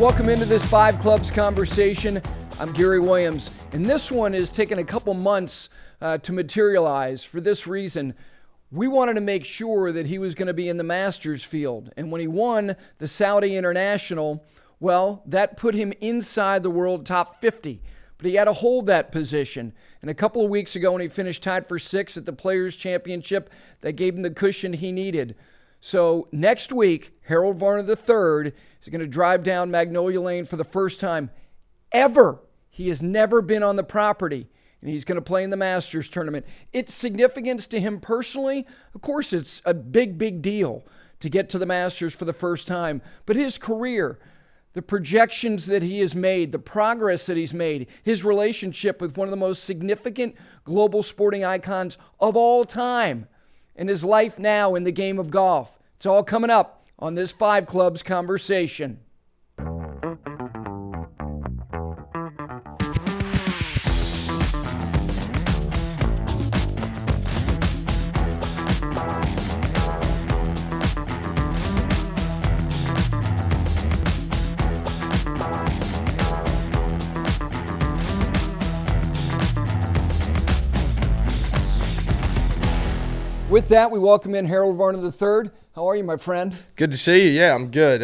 Welcome into this Five Clubs conversation. I'm Gary Williams, and this one is taking a couple months to materialize. For this reason, we wanted to make sure that he was going to be in the Masters field. And when he won the Saudi International, well, that put him inside the world top 50. But he had to hold that position. And a couple of weeks ago when he finished tied for 6th at the Players' Championship, that gave him the cushion he needed. So next week, Harold Varner III is going to drive down Magnolia Lane for the first time ever. He has never been on the property, and he's going to play in the Masters tournament. Its significance to him personally, of course, it's a big, big deal to get to the Masters for the first time. But his career, the projections that he has made, the progress that he's made, his relationship with one of the most significant global sporting icons of all time, and his life now in the game of golf. It's all coming up on this Five Clubs conversation. With that, we welcome in Harold Varner III. How are you, my friend? Good to see you. Yeah, I'm good.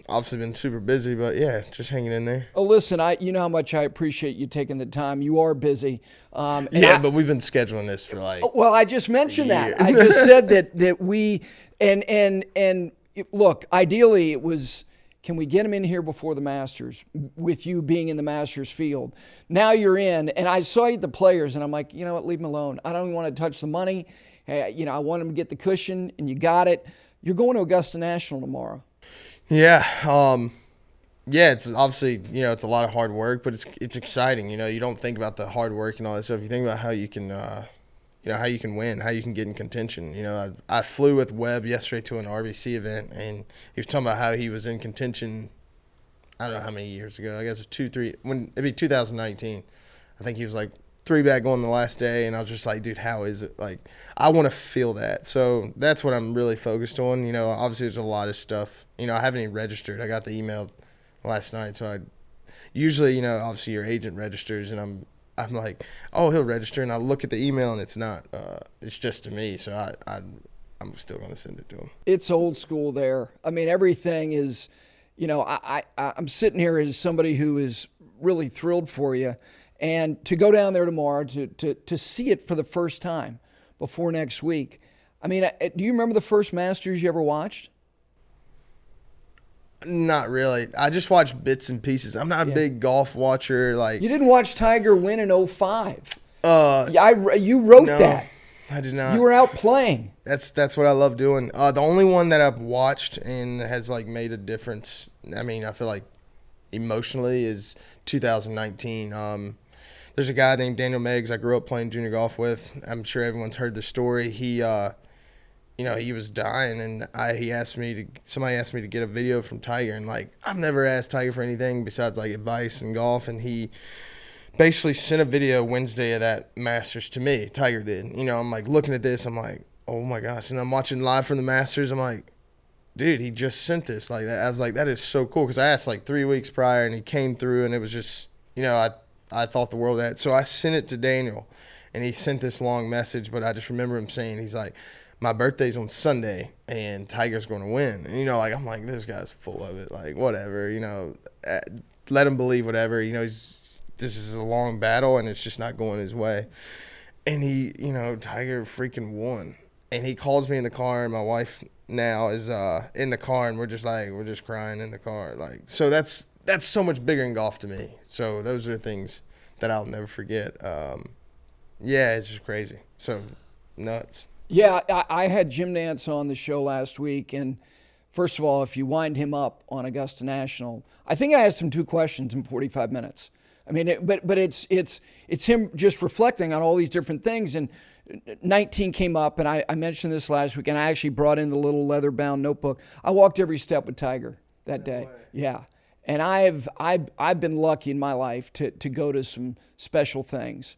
Obviously been super busy, but yeah, just hanging in there. Oh, listen, you know how much I appreciate you taking the time. You are busy. But we've been scheduling this for Well, I just mentioned that. I just said that we and look, ideally it was, can we get him in here before the Masters, with you being in the Masters field? Now you're in, and I saw you at the Players, and I'm like, you know what, leave him alone. I don't even want to touch the money. Hey, I want him to get the cushion, and you got it. You're going to Augusta National tomorrow. Yeah. It's obviously, it's a lot of hard work, but it's exciting. You don't think about the hard work and all that stuff. You think about how you can, how you can win, how you can get in contention. I flew with Webb yesterday to an RBC event, and he was talking about how he was in contention, I don't know how many years ago. I guess it was it'd be 2019. I think he was like 3 back on the last day, and I was just like, dude, how is it? Like, I want to feel that. So that's what I'm really focused on. Obviously there's a lot of stuff. I haven't even registered. I got the email last night, so I usually, obviously your agent registers, and I'm like, oh, he'll register, and I look at the email, and it's not. It's just to me, so I'm still going to send it to him. It's old school there. I mean, everything is, I'm sitting here as somebody who is really thrilled for you. And to go down there tomorrow to see it for the first time before next week. I mean, do you remember the first Masters you ever watched? Not really. I just watched bits and pieces. I'm not a big golf watcher. You didn't watch Tiger win in 2005. You wrote that. I did not. You were out playing. That's what I love doing. The only one that I've watched and has made a difference, I mean, I feel like emotionally, is 2019. There's a guy named Daniel Meggs I grew up playing junior golf with. I'm sure everyone's heard the story. He, he was dying, and somebody asked me to get a video from Tiger, and I've never asked Tiger for anything besides advice in golf, and he basically sent a video Wednesday of that Masters to me. Tiger did. I'm looking at this, I'm like, oh my gosh, and I'm watching live from the Masters. I'm like, dude, he just sent this like that. I was like, that is so cool, because I asked 3 weeks prior, and he came through, and it was just, I thought the world of that. So I sent it to Daniel, and he sent this long message, but I just remember him saying, he's like, my birthday's on Sunday, and Tiger's going to win. And, I'm like, this guy's full of it. Whatever, let him believe whatever. This is a long battle, and it's just not going his way. And he, Tiger freaking won. And he calls me in the car, and my wife now is in the car, and we're just crying in the car. So that's so much bigger in golf to me. So those are things that I'll never forget. It's just crazy. So nuts. Yeah, I had Jim Nance on the show last week, and first of all, if you wind him up on Augusta National, I think I asked him 2 questions in 45 minutes. I mean, but it's him just reflecting on all these different things. And 19 came up, and I mentioned this last week, and I actually brought in the little leather-bound notebook. I walked every step with Tiger that day. Yeah. And I've been lucky in my life to go to some special things.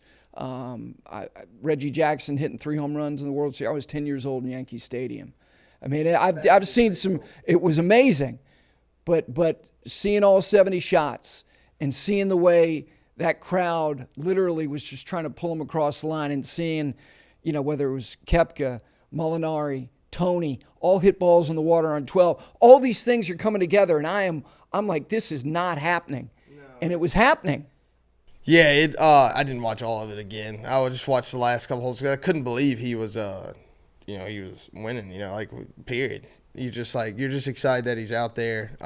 Reggie Jackson hitting 3 home runs in the World Series. I was 10 years old in Yankee Stadium. I mean, I've seen some. It was amazing. but seeing all 70 shots and seeing the way that crowd literally was just trying to pull him across the line, and seeing, whether it was Koepka, Molinari, Tony, all hit balls in the water on 12. All these things are coming together, and I'm like, this is not happening. No. And it was happening. Yeah, I didn't watch all of it again. I would just watch the last couple holes. I couldn't believe he was he was winning, period. You're just excited that he's out there.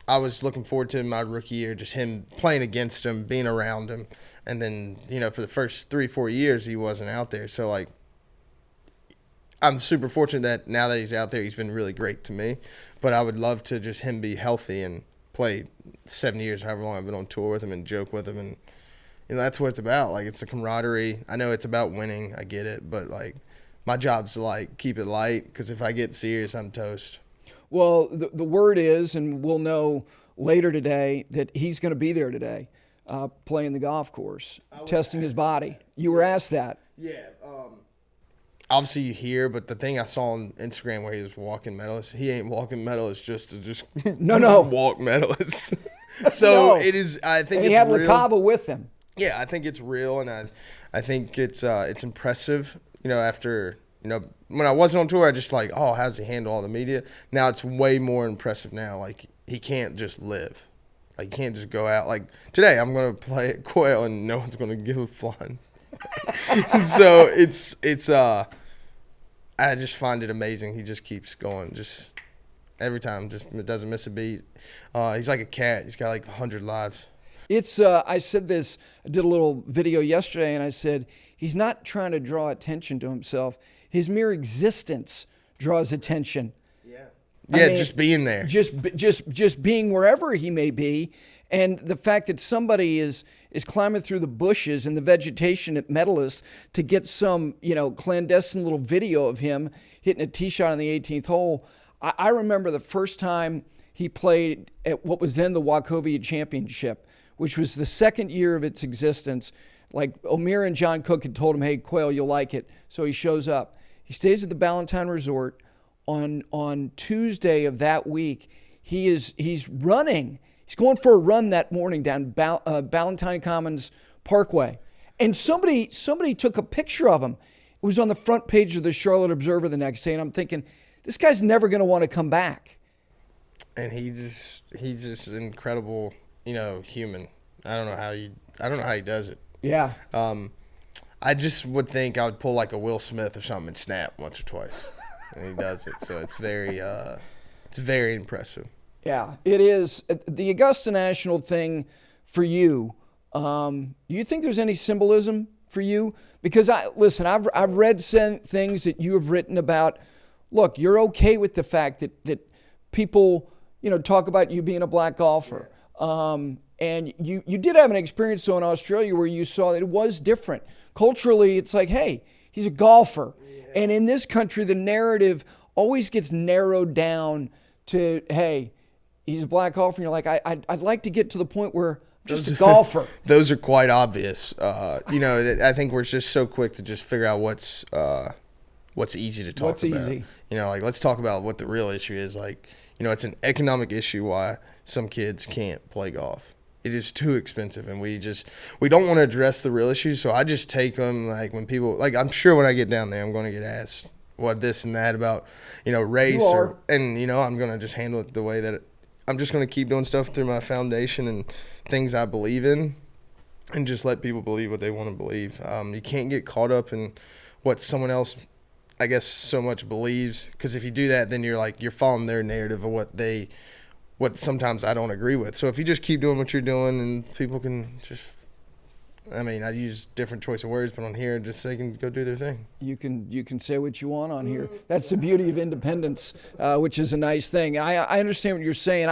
I was looking forward to my rookie year, just him playing against him, being around him. And then, for the first 3-4 years, he wasn't out there. So, I'm super fortunate that now that he's out there, he's been really great to me. But I would love to just him be healthy and play 7 years, however long I've been on tour with him, and joke with him. And, that's what it's about. It's the camaraderie. I know it's about winning. I get it. But, my job's to, keep it light, because if I get serious, I'm toast. Well, the word is, and we'll know later today, that he's going to be there today playing the golf course, testing his body. You were asked that. Yeah. Obviously you hear, but the thing I saw on Instagram where he was walking medalist, he ain't walking medalist just to no walk medalist. So no. It is, I think and it's he had real. LaCava with him. Yeah, I think it's real, and I think it's impressive, after, when I wasn't on tour, I just how does he handle all the media? Now it's way more impressive now. He can't just live. He can't just go out. Today I'm going to play at Quail and no one's going to give a flying. So it's I just find it amazing. He just keeps going. Just every time, just doesn't miss a beat. He's like a cat. He's got 100 lives. It's I said this, I did a little video yesterday, and I said he's not trying to draw attention to himself. His mere existence draws attention. Yeah. I mean, just being there. Just being wherever he may be. And the fact that somebody is climbing through the bushes and the vegetation at Medalist to get some, clandestine little video of him hitting a tee shot on the 18th hole. I remember the first time he played at what was then the Wachovia Championship, which was the second year of its existence. O'Meara and John Cook had told him, hey, Quail, you'll like it. So he shows up. He stays at the Ballantine Resort. On Tuesday of that week, he's running. He's going for a run that morning down Ballantine Commons Parkway. And somebody took a picture of him. It was on the front page of the Charlotte Observer the next day, and I'm thinking, this guy's never going to want to come back. And he's just an incredible, human. I don't know how he does it. Yeah. I just would think I would pull a Will Smith or something and snap once or twice. And he does it. So it's very impressive. Yeah, it is. The Augusta National thing for you, do you think there's any symbolism for you? Because I've read things that you have written about. Look, you're okay with the fact that people, talk about you being a black golfer. And you did have an experience though in Australia where you saw that it was different. Culturally, it's hey, he's a golfer. Yeah. And in this country, the narrative always gets narrowed down to, hey, he's a black golfer. And you're like, I'd like to get to the point where I'm just a golfer. Those are quite obvious. I think we're just so quick to just figure out what's easy to talk about. What's easy? Let's talk about what the real issue is. It's an economic issue why some kids can't play golf. It is too expensive, and we don't want to address the real issues. So I just take them when people I'm sure when I get down there, I'm going to get asked what this and that about race and I'm going to just handle it the way that I'm just going to keep doing stuff through my foundation and things I believe in, and just let people believe what they want to believe. You can't get caught up in what someone else, I guess, so much believes, because if you do that, then you're following their narrative of what sometimes I don't agree with. So if you just keep doing what you're doing, and people can just, I use different choice of words, but on here, just they can go do their thing. You can say what you want on here. That's the beauty of independence, which is a nice thing. I understand what you're saying.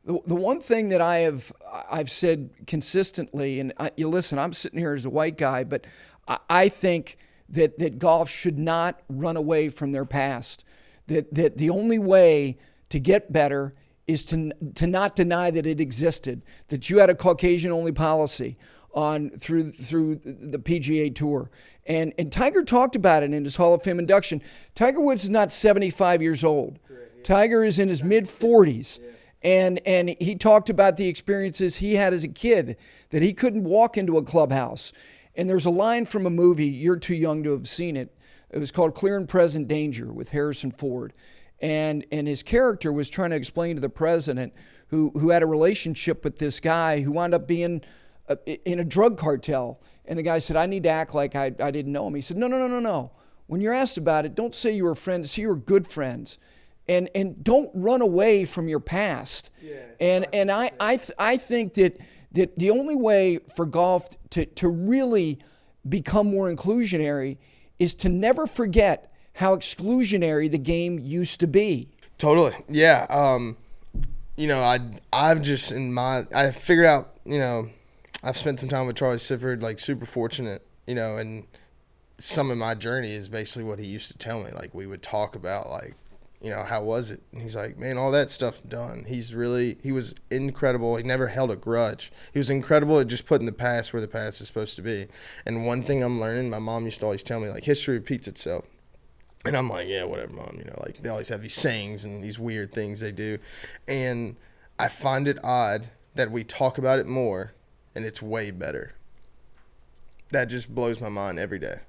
The one thing that I've said consistently, and you listen, I'm sitting here as a white guy, but I think that golf should not run away from their past. That the only way to get better is to not deny that it existed, that you had a Caucasian-only policy through the PGA Tour. And Tiger talked about it in his Hall of Fame induction. Tiger Woods is not 75 years old. Correct, yeah. Tiger is in his mid-40s. Yeah. And he talked about the experiences he had as a kid, that he couldn't walk into a clubhouse. And there's a line from a movie, you're too young to have seen it. It was called Clear and Present Danger with Harrison Ford. And his character was trying to explain to the president, who had a relationship with this guy who wound up being in a drug cartel. And the guy said, I need to act like I didn't know him. He said, no. When you're asked about it, don't say you were friends, say you were good friends. And don't run away from your past. Yeah, and I think that the only way for golf to really become more inclusionary is to never forget how exclusionary the game used to be. Totally. Yeah. I've just I figured out, I've spent some time with Charlie Sifford, like super fortunate, and some of my journey is basically what he used to tell me. Like we would talk about like, how was it? And he's like, man, all that stuff's done. He was incredible. He never held a grudge. He was incredible at just putting the past where the past is supposed to be. And one thing I'm learning, my mom used to always tell me, like, history repeats itself. And I'm like, yeah, whatever, Mom. Like they always have these sayings and these weird things they do. And I find it odd that we talk about it more and it's way better. That just blows my mind every day.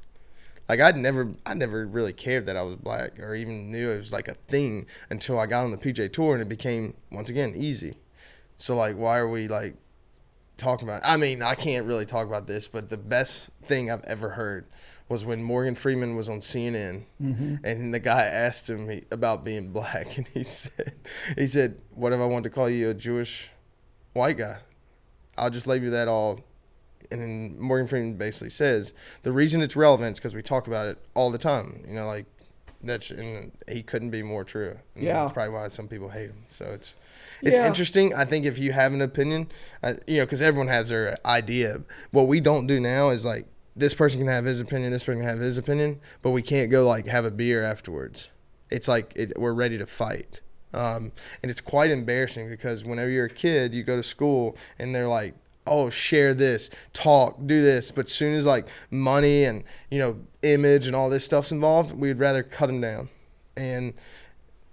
Like I never really cared that I was black or even knew it was like a thing until I got on the PGA Tour and it became, once again, easy. So like, why are we like talking about, I mean, I can't really talk about this, but the best thing I've ever heard was when Morgan Freeman was on CNN, and the guy asked him about being black, and he said, what if I want to call you a Jewish white guy? I'll just label that all. And then Morgan Freeman basically says, the reason it's relevant is because we talk about it all the time. Like and he couldn't be more true. And that's probably why some people hate him. So it's interesting. I think if you have an opinion, because everyone has their idea. What we don't do now is like, this person can have his opinion, this person can have his opinion, but we can't go like have a beer afterwards. It's like we're ready to fight. And it's quite embarrassing because whenever you're a kid, you go to school and they're like, oh, share this, talk, do this. But as soon as like money and, image and all this stuff's involved, we'd rather cut them down. And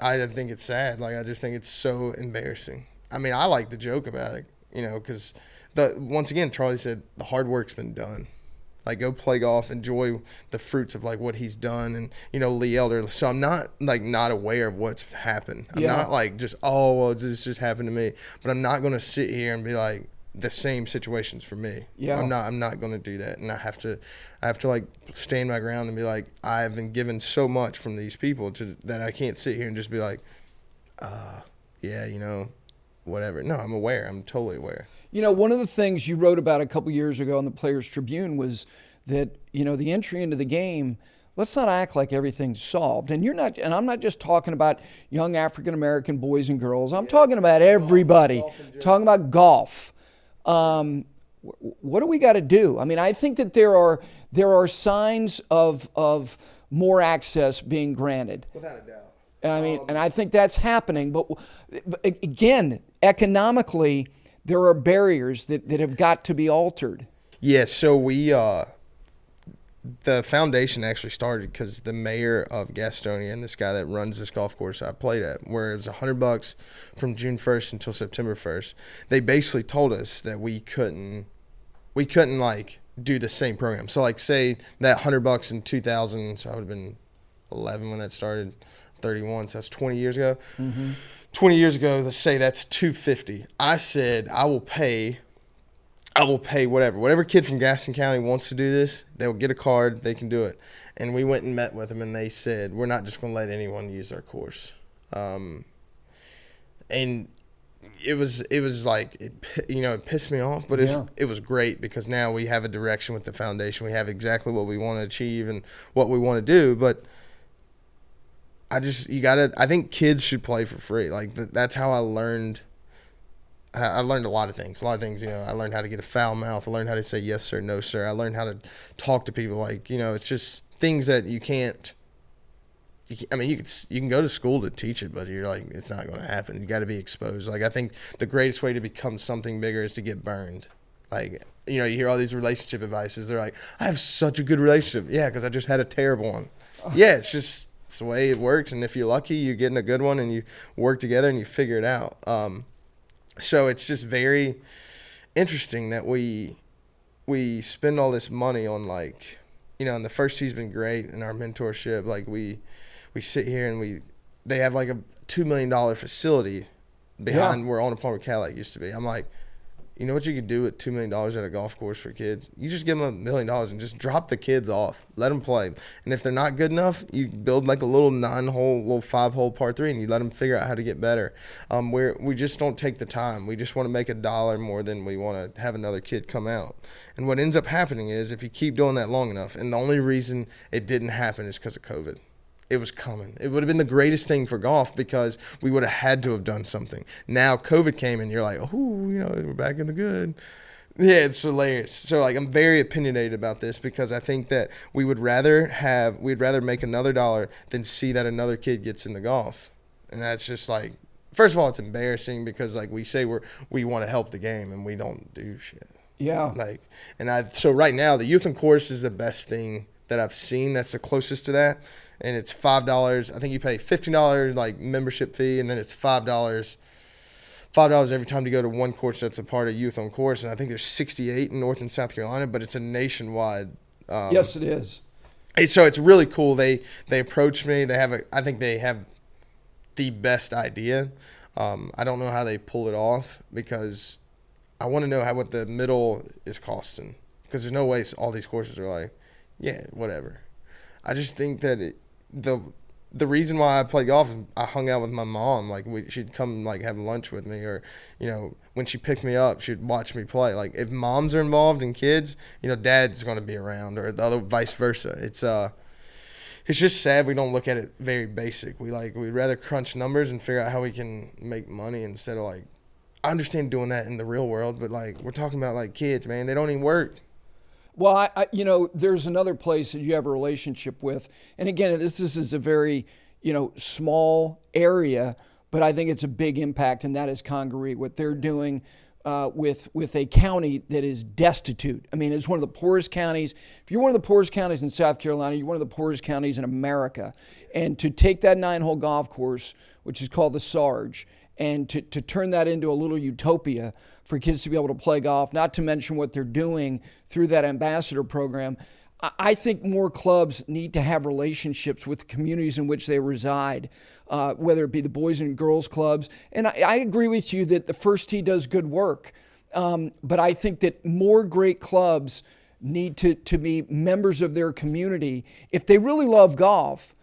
I think it's sad. Like, I just think it's so embarrassing. I mean, I like to joke about it, because once again, Charlie said the hard work's been done. Like, go play golf, enjoy the fruits of like what he's done, and Lee Elder. So I'm not aware of what's happened. I'm not like just this just happened to me. But I'm not gonna sit here and be like the same situations for me. Yeah. I'm not gonna do that, and I have to like stand my ground and be like, I've been given so much from these people that I can't sit here and just be like, whatever. No, I'm aware. I'm totally aware. One of the things you wrote about a couple years ago in the Players Tribune was that, the entry into the game, let's not act like everything's solved. And I'm not just talking about young African-American boys and girls. I'm talking about everybody, talking about golf. What do we got to do? I mean, I think that there are signs of more access being granted. Without a doubt. I mean, and I think that's happening. But again, economically, there are barriers that have got to be altered. Yeah, so the foundation actually started because the mayor of Gastonia and this guy that runs this golf course I played at, where it was $100 from June 1st until September 1st, they basically told us that we couldn't like do the same program. So like say that $100 in 2000, so I would have been 11 when that started, 31, so that's 20 years ago. 20 years ago, let's say that's $250. I said I will pay whatever kid from Gaston County wants to do this, they'll get a card, they can do it. And we went and met with them, and they said, we're not just going to let anyone use our course. And it was like, it pissed me off, but it was great because now we have a direction with the foundation. We have exactly what we want to achieve and what we want to do, but I think kids should play for free. Like that's how I learned. I learned a lot of things. I learned how to get a foul mouth. I learned how to say yes sir, no sir. I learned how to talk to people. Like, it's just things that you can't. You can go to school to teach it, but you're like, it's not going to happen. You got to be exposed. Like, I think the greatest way to become something bigger is to get burned. Like, you hear all these relationship advices. They're like, I have such a good relationship. Yeah, because I just had a terrible one. Yeah, it's just it's the way it works. And if you're lucky, you get in a good one and you work together and you figure it out. So it's just very interesting that we spend all this money on, like, you know, and the first tee's been great in our mentorship. Like we sit here and they have like a $2 million facility behind where On a Palmer Cadillac used to be. I'm like, you know what you could do with $2 million at a golf course for kids? You just give them $1 million and just drop the kids off. Let them play. And if they're not good enough, you build like a little 9-hole, little 5-hole par 3, and you let them figure out how to get better. We just don't take the time. We just want to make $1 more than we want to have another kid come out. And what ends up happening is, if you keep doing that long enough, and the only reason it didn't happen is because of COVID. It was coming. It would have been the greatest thing for golf because we would have had to have done something. Now COVID came and you're like, oh, you know, we're back in the good. Yeah, it's hilarious. So, like, I'm very opinionated about this because I think that we'd rather make another dollar than see that another kid gets into golf. And that's just like, first of all, it's embarrassing because, like, we say we want to help the game and we don't do shit. Yeah. Like, so right now the youth and course is the best thing that I've seen. That's the closest to that. And it's $5. I think you pay $15 like membership fee, and then it's $5 every time you go to one course that's a part of Youth on Course. And I think there's 68 in North and South Carolina, but it's a nationwide. Yes, it is. So it's really cool. They approached me. I think they have the best idea. I don't know how they pull it off because I want to know what the middle is costing, because there's no way all these courses are like, yeah, whatever. I just think that the reason why I play golf is I hung out with my mom. Like, she'd come like have lunch with me, or, you know, when she picked me up, she'd watch me play. Like, if moms are involved in kids, you know, dad's going to be around, or the other vice versa. It's just sad we don't look at it very basic. We'd rather crunch numbers and figure out how we can make money instead of, like, I understand doing that in the real world, but, like, we're talking about, like, kids, man. They don't even work. Well, you know, there's another place that you have a relationship with. And again, this is a very, you know, small area, but I think it's a big impact, and that is Congaree, what they're doing with a county that is destitute. I mean, it's one of the poorest counties. If you're one of the poorest counties in South Carolina, you're one of the poorest counties in America. And to take that 9-hole golf course, which is called the Sarge, and to turn that into a little utopia for kids to be able to play golf, not to mention what they're doing through that ambassador program. I think more clubs need to have relationships with the communities in which they reside, whether it be the boys and girls clubs. And I agree with you that the First Tee does good work, but I think that more great clubs need to be members of their community. If they really love golf,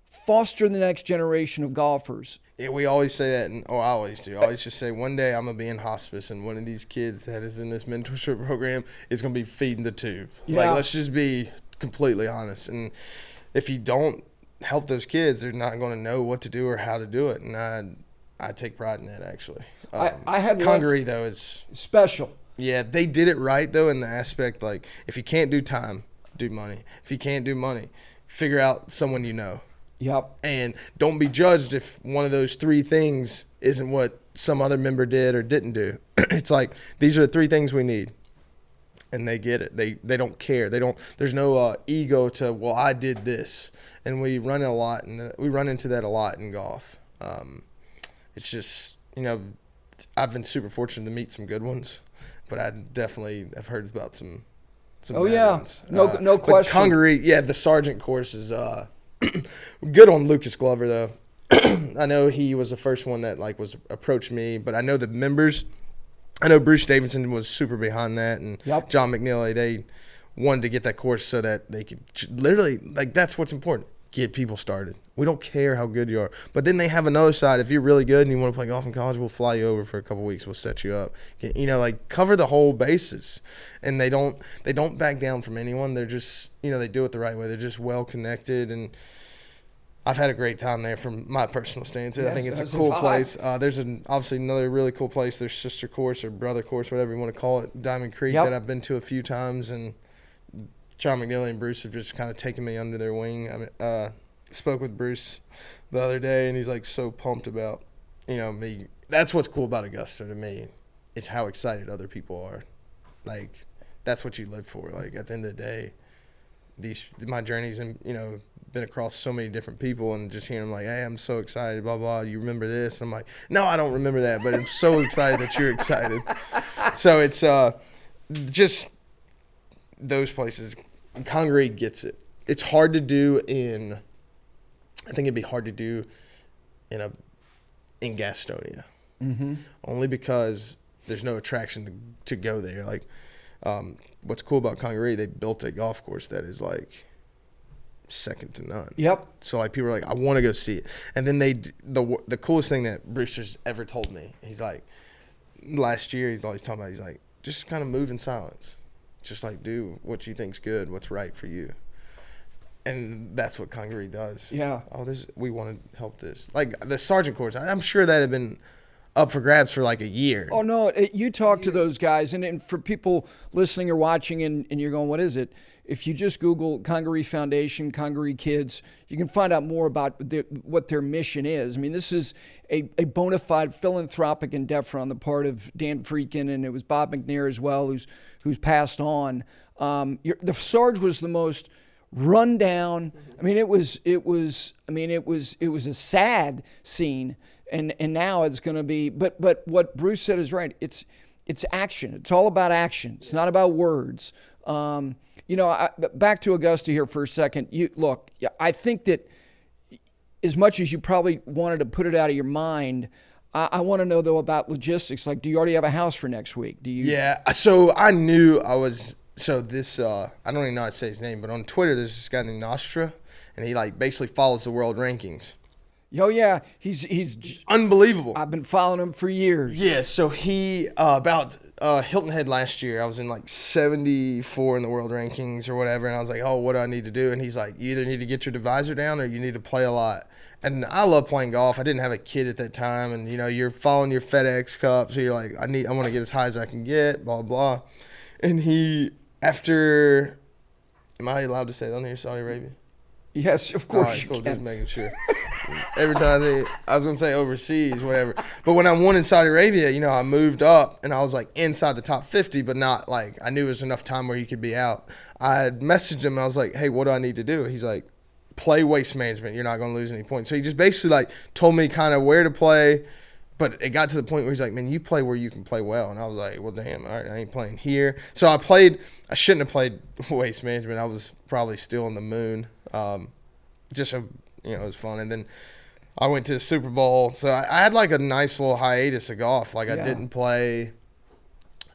foster the next generation of golfers. Yeah, we always say that, and I always do. I always just say, one day I'm going to be in hospice, and one of these kids that is in this mentorship program is going to be feeding the tube. Yeah. Like, let's just be completely honest. And if you don't help those kids, they're not going to know what to do or how to do it. And I take pride in that, actually. I had Congaree, though, is special. Yeah, they did it right, though, in the aspect, like, if you can't do time, do money. If you can't do money, figure out someone you know. Yep. And don't be judged if one of those 3 things isn't what some other member did or didn't do. It's like, these are the 3 things we need. And they get it. They don't care. There's no ego to, well, I did this. And we run into that a lot in golf. It's just, you know, I've been super fortunate to meet some good ones, but I definitely have heard about some bad ones. No question. But Congaree, the Sergeant course is good on Lucas Glover, though. I know he was the first one that was approached me, but I know the members. I know Bruce Davidson was super behind that, and John McNeely. They wanted to get that course so that they could literally, that's what's important. Get people started. We don't care how good you are, but then they have another side. If you're really good and you want to play golf in college, we'll fly you over for a couple weeks. We'll set you up. You know, cover the whole bases. And they don't back down from anyone. They're just, you know, they do it the right way. They're just well connected, and I've had a great time there from my personal stance. I think it's a cool place. There's obviously another really cool place. There's sister course or brother course, whatever you want to call it, Diamond Creek, that I've been to a few times, and John McNeely and Bruce have just kind of taken me under their wing. I spoke with Bruce the other day, and he's so pumped about, you know, me. That's what's cool about Augusta to me, is how excited other people are. That's what you live for. At the end of the day, my journeys and, you know, been across so many different people, and just hearing them like, hey, I'm so excited, blah, blah, you remember this? I'm like, no, I don't remember that, but I'm so excited that you're excited. So it's just those places. Congaree gets it. It's hard to do I think it'd be hard to do in Gastonia. Mm-hmm. Only because there's no attraction to go there. Like, what's cool about Congaree, they built a golf course that is like second to none. Yep. So like people are like, I want to go see it. And then the coolest thing that Brewster's ever told me, he's like, last year he's always talking about, he's like, just kind of move in silence. Just like do what you think's good, what's right for you. And that's what Congaree does. Yeah. Oh, we want to help this. Like the Sergeant course, I'm sure that had been up for grabs for like a year. Oh, no, you talk to those guys, and for people listening or watching, and you're going, what is it? If you just Google Congaree Foundation, Congaree Kids, you can find out more about what their mission is. I mean, this is a bona fide philanthropic endeavor on the part of Dan Freakin, and it was Bob McNair as well, who's passed on. The Sarge was the most run down. I mean, it was a sad scene, and now it's going to be. But what Bruce said is right. It's action. It's all about action. It's not about words. Back to Augusta here for a second. I think that as much as you probably wanted to put it out of your mind, I want to know though about logistics. Like, do you already have a house for next week? Do you? Yeah. So I knew I was. So this, I don't even know how to say his name, but on Twitter there's this guy named Nostra, and he like basically follows the world rankings. Oh yeah, he's unbelievable. I've been following him for years. Yeah. So he about Hilton Head last year, I was in like 74 in the world rankings or whatever, and I was like, oh, what do I need to do? And he's like, you either need to get your divisor down or you need to play a lot. And I love playing golf. I didn't have a kid at that time, and you're following your FedEx Cup, so you're like, I want to get as high as I can get, blah blah. And he. After, am I allowed to say that on here, Saudi Arabia? Yes, of course. All right, cool. You can. Just making sure. Every time I was going to say overseas, whatever. But when I won in Saudi Arabia, I moved up and I was like inside the top 50, but not like I knew there was enough time where he could be out. I had messaged him. I was like, hey, what do I need to do? He's like, play waste management. You're not going to lose any points. So he just basically like told me kind of where to play. But it got to the point where he's like, man, you play where you can play well. And I was like, well, damn, all right, I ain't playing here. So I shouldn't have played waste management. I was probably still on the moon. It was fun. And then I went to the Super Bowl. So I had like a nice little hiatus of golf. Like I didn't play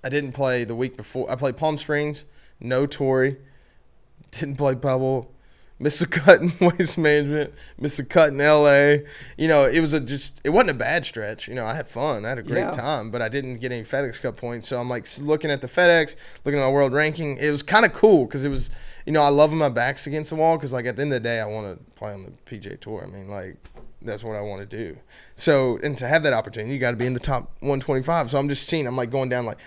the week before. I played Palm Springs, no Torrey, didn't play Pebble. Missed a cut in waste management, missed a cut in LA. It wasn't a bad stretch. I had fun. I had a great time, but I didn't get any FedEx Cup points. So I'm like looking at the FedEx, looking at my world ranking. It was kind of cool because it was, I love when my back's against the wall because like at the end of the day, I want to play on the PGA Tour. I mean, like that's what I want to do. So, and to have that opportunity, you got to be in the top 125. So I'm like going down like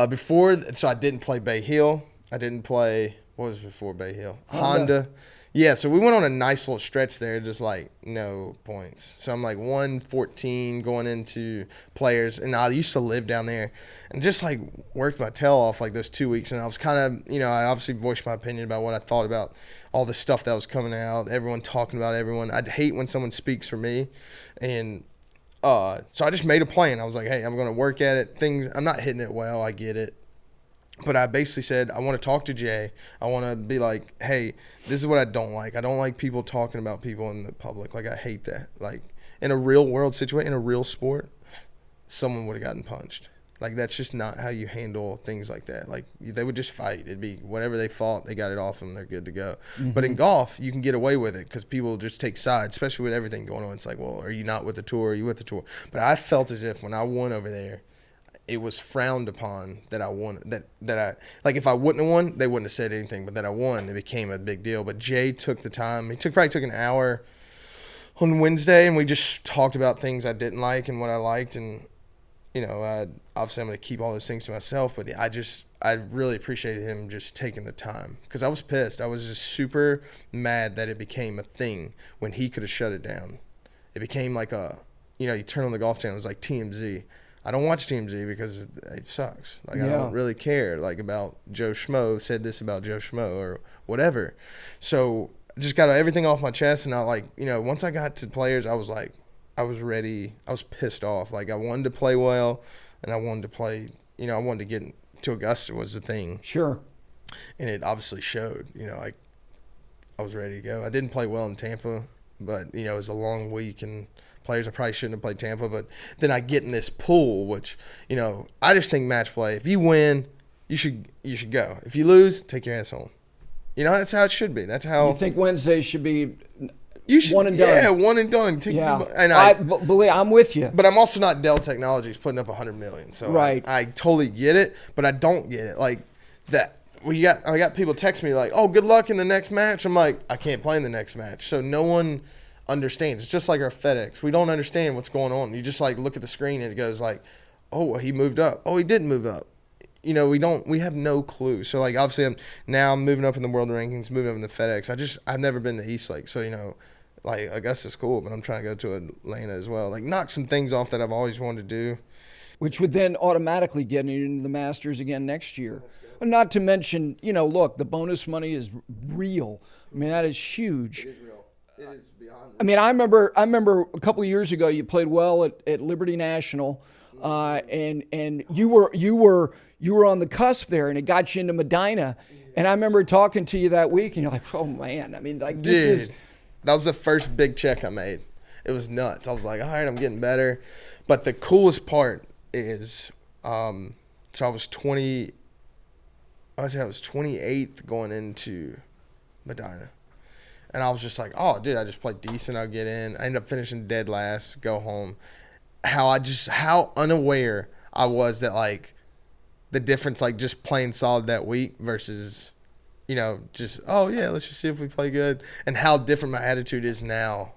before. So I didn't play Bay Hill. I didn't play, what was before Bay Hill? Honda. Yeah, so we went on a nice little stretch there, just like no points. So I'm like 114 going into players, and I used to live down there and just like worked my tail off like those 2 weeks. And I was kind of, I obviously voiced my opinion about what I thought about all the stuff that was coming out, everyone talking about everyone. I'd hate when someone speaks for me. And so I just made a plan. I was like, hey, I'm going to work at it. I'm not hitting it well. I get it. But I basically said, I want to talk to Jay. I want to be like, hey, this is what I don't like. I don't like people talking about people in the public. Like, I hate that. Like, in a real world situation, in a real sport, someone would have gotten punched. Like, that's just not how you handle things like that. Like, they would just fight. It'd be whatever they fought, they got it off them, they're good to go. Mm-hmm. But in golf, you can get away with it because people just take sides, especially with everything going on. It's like, well, are you not with the tour? Are you with the tour? But I felt as if when I won over there, it was frowned upon that I won. That I like if I wouldn't have won, they wouldn't have said anything. But that I won, it became a big deal. But Jay took the time. He probably took an hour on Wednesday, and we just talked about things I didn't like and what I liked. And obviously I'm going to keep all those things to myself. But I really appreciated him just taking the time because I was pissed. I was just super mad that it became a thing when he could have shut it down. It became like you turn on the golf channel, it was like TMZ. I don't watch TMZ because it sucks. Like, I don't really care, like, about Joe Schmo said this about Joe Schmo or whatever. So just got everything off my chest, and once I got to players, I was ready. I was pissed off. Like, I wanted to play well, and I wanted to play. I wanted to get to Augusta was the thing. Sure. And it obviously showed. I was ready to go. I didn't play well in Tampa, but it was a long week, and players I probably shouldn't have played Tampa. But then I get in this pool, which I just think match play. If you win, you should go. If you lose, take your ass home. That's how it should be. That's how you think Wednesday should be. One and done. Yeah, one and done. And I'm with you. But I'm also not Dell Technologies putting up $100 million. So right. I totally get it, but I don't get it. Like that. I got people text me like, "Oh, good luck in the next match." I'm like, I can't play in the next match. So no one understands. It's just like our FedEx. We don't understand what's going on. You just look at the screen and it goes like, "Oh, he moved up. Oh, he didn't move up." We have no clue. So obviously I'm moving up in the world rankings, moving up in the FedEx. I've never been to Eastlake, so Augusta's cool, but I'm trying to go to Atlanta as well. Knock some things off that I've always wanted to do. Which would then automatically get you into the Masters again next year. And not to mention, look, the bonus money is real. I mean, that is huge. It is real. It is beyond real. I mean, I remember a couple of years ago you played well at Liberty National, and you were on the cusp there, and it got you into Medina. And I remember talking to you that week, and you're like, "Oh man, I mean, this is." That was the first big check I made. It was nuts. I was like, all right, I'm getting better. But the coolest part is, so I was 28th going into Medina. And I was just like, oh, dude, I just played decent. I'll get in. I ended up finishing dead last, go home. How unaware I was that, the difference, just playing solid that week versus – oh, yeah, let's just see if we play good. And how different my attitude is now.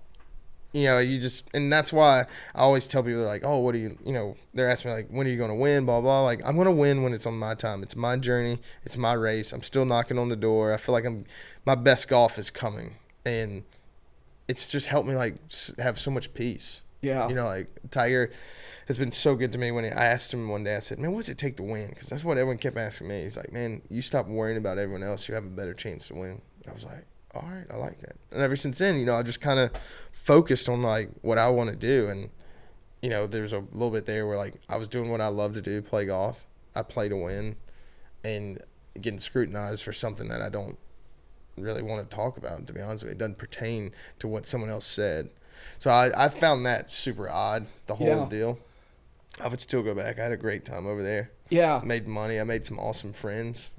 And that's why I always tell people, oh, what do you, they're asking me, when are you going to win, blah, blah. I'm going to win when it's on my time. It's my journey. It's my race. I'm still knocking on the door. I feel like my best golf is coming. And it's just helped me, have so much peace. Yeah. Tiger has been so good to me. When I asked him one day, I said, man, what does it take to win? Because that's what everyone kept asking me. He's like, man, you stop worrying about everyone else. You have a better chance to win. And I was like, all right, I like that. And ever since then, I just kind of focused on, what I want to do. And, there's a little bit there where, I was doing what I love to do, play golf. I play to win. And getting scrutinized for something that I don't really want to talk about, to be honest with you. It doesn't pertain to what someone else said. So I found that super odd, the whole deal. I would still go back. I had a great time over there. Yeah. I made money. I made some awesome friends.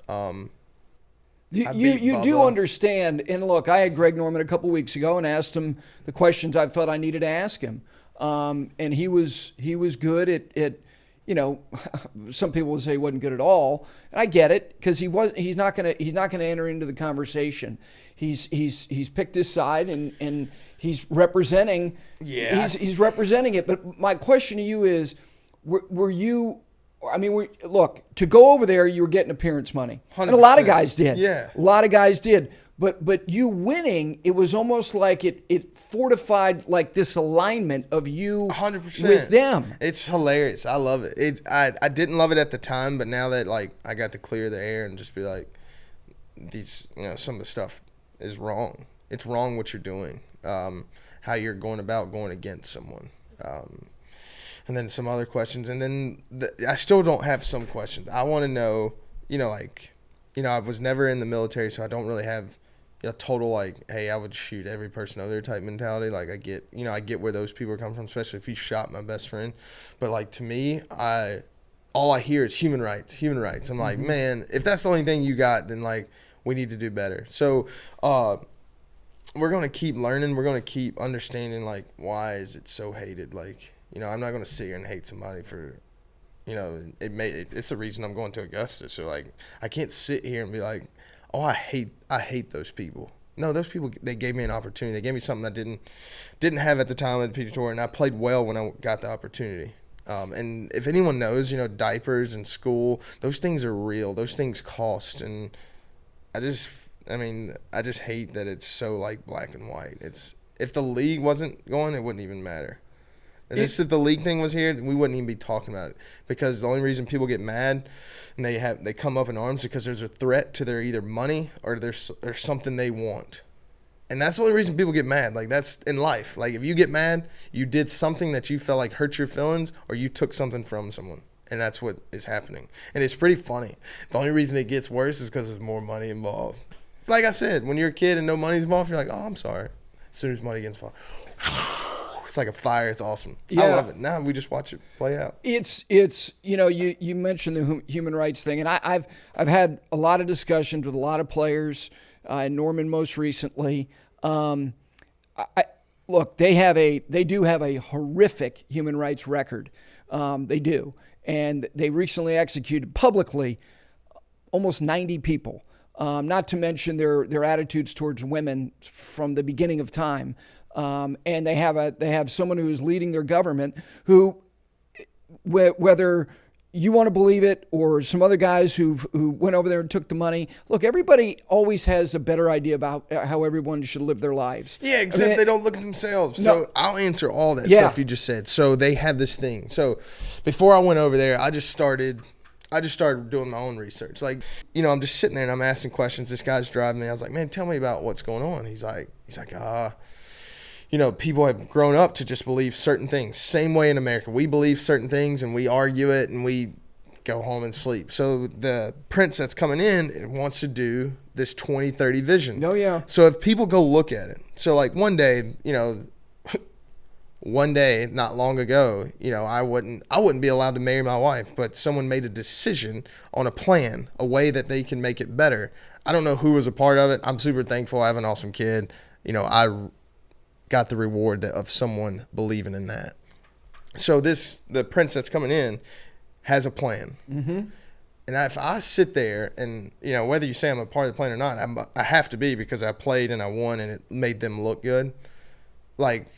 You do understand, and look, I had Greg Norman a couple weeks ago and asked him the questions I felt I needed to ask him. And he was good at some people would say he wasn't good at all. And I get it, because he's not gonna enter into the conversation. He's picked his side and he's representing. Yeah. He's representing it. But my question to you is, were you? I mean, look, to go over there, you were getting appearance money, 100%. And a lot of guys did. Yeah, a lot of guys did. But you winning, it was almost like it fortified this alignment of you 100% with them. It's hilarious. I love it. I didn't love it at the time, but now that I got to clear the air and just be these some of the stuff is wrong. It's wrong what you're doing. How you're going about going against someone. And then some other questions. And then I still don't have some questions. I want to know, I was never in the military, so I don't really have a total, hey, I would shoot every person over there type mentality. I get where those people come from, especially if you shot my best friend. But, to me, all I hear is human rights. I'm like, man, if that's the only thing you got, then, we need to do better. So, we're going to keep learning. We're going to keep understanding, why is it so hated? I'm not going to sit here and hate somebody for, it's the reason I'm going to Augusta. So, I can't sit here and be like, oh, I hate those people. No, those people, they gave me an opportunity. They gave me something I didn't have at the time at the PGA Tour, and I played well when I got the opportunity. And if anyone knows, diapers and school, those things are real. Those things cost. And I just hate that it's so, black and white. If the league wasn't going, it wouldn't even matter. If the league thing was here, we wouldn't even be talking about it, because the only reason people get mad and they come up in arms is because there's a threat to their either money or there's something they want. And that's the only reason people get mad. Like, that's in life. Like, if you get mad, you did something that you felt like hurt your feelings, or you took something from someone. And that's what is happening. And it's pretty funny. The only reason it gets worse is because there's more money involved. Like I said, when you're a kid and no money's involved, you're like, oh, I'm sorry. As soon as money gets involved, it's like a fire. It's awesome. Yeah. I love it. Now we just watch it play out. It's you mentioned the human rights thing, and I've had a lot of discussions with a lot of players, Norman most recently. Look, they do have a horrific human rights record. They do, and they recently executed publicly almost 90 people. Not to mention their attitudes towards women from the beginning of time. And they have someone who is leading their government who, whether you want to believe it or some other guys who went over there and took the money. Look, everybody always has a better idea about how everyone should live their lives. Yeah, except they don't look at themselves. No. So I'll answer all that stuff you just said. So they have this thing. So before I went over there, I just started doing my own research. Like, I'm just sitting there and I'm asking questions. This guy's driving me. I was like, man, tell me about what's going on. He's like, people have grown up to just believe certain things. Same way in America. We believe certain things and we argue it and we go home and sleep. So the prince that's coming in wants to do this 2030 vision. Oh, yeah. So if people go look at it. So like one day, not long ago, I wouldn't be allowed to marry my wife, but someone made a decision on a plan, a way that they can make it better. I don't know who was a part of it. I'm super thankful. I have an awesome kid. I got the reward of someone believing in that. So the prince that's coming in has a plan. Mm-hmm. And if I sit there and, whether you say I'm a part of the plan or not, I have to be, because I played and I won and it made them look good. Like,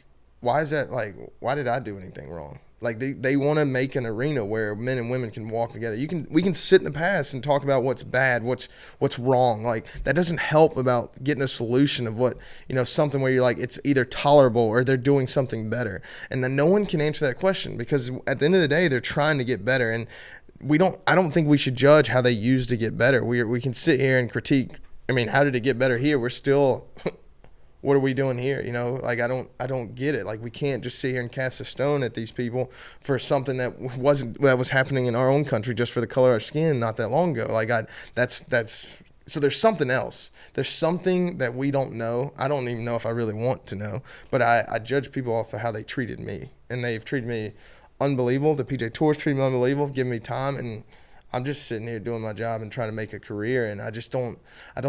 why is that? Like, why did I do anything wrong? Like, they want to make an arena where men and women can walk together. We can sit in the past and talk about what's bad, what's wrong. Like, that doesn't help about getting a solution of what, something where you're like, it's either tolerable or they're doing something better. And then no one can answer that question, because at the end of the day, they're trying to get better. And I don't think we should judge how they use to get better. We can sit here and critique. I mean, how did it get better here? We're still what are we doing here? Like, I don't get it. Like, we can't just sit here and cast a stone at these people for something that was happening in our own country just for the color of our skin not that long ago. Like, so there's something else. There's something that we don't know. I don't even know if I really want to know, but I judge people off of how they treated me, and they've treated me unbelievable. The PGA Tour's treated me unbelievable, giving me time, and I'm just sitting here doing my job and trying to make a career, and I don't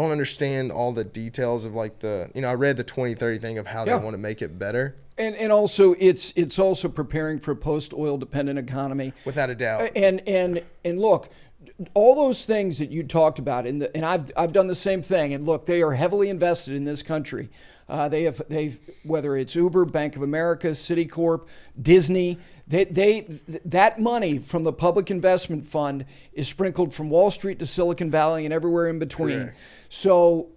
understand all the details of, like, I read the 2030 thing of how they want to make it better. And also it's also preparing for a post-oil dependent economy. Without a doubt. And look, all those things that you talked about, and I've done the same thing. And look, they are heavily invested in this country. They've whether it's Uber, Bank of America, Citicorp, Disney, that money from the public investment fund is sprinkled from Wall Street to Silicon Valley and everywhere in between. Correct. So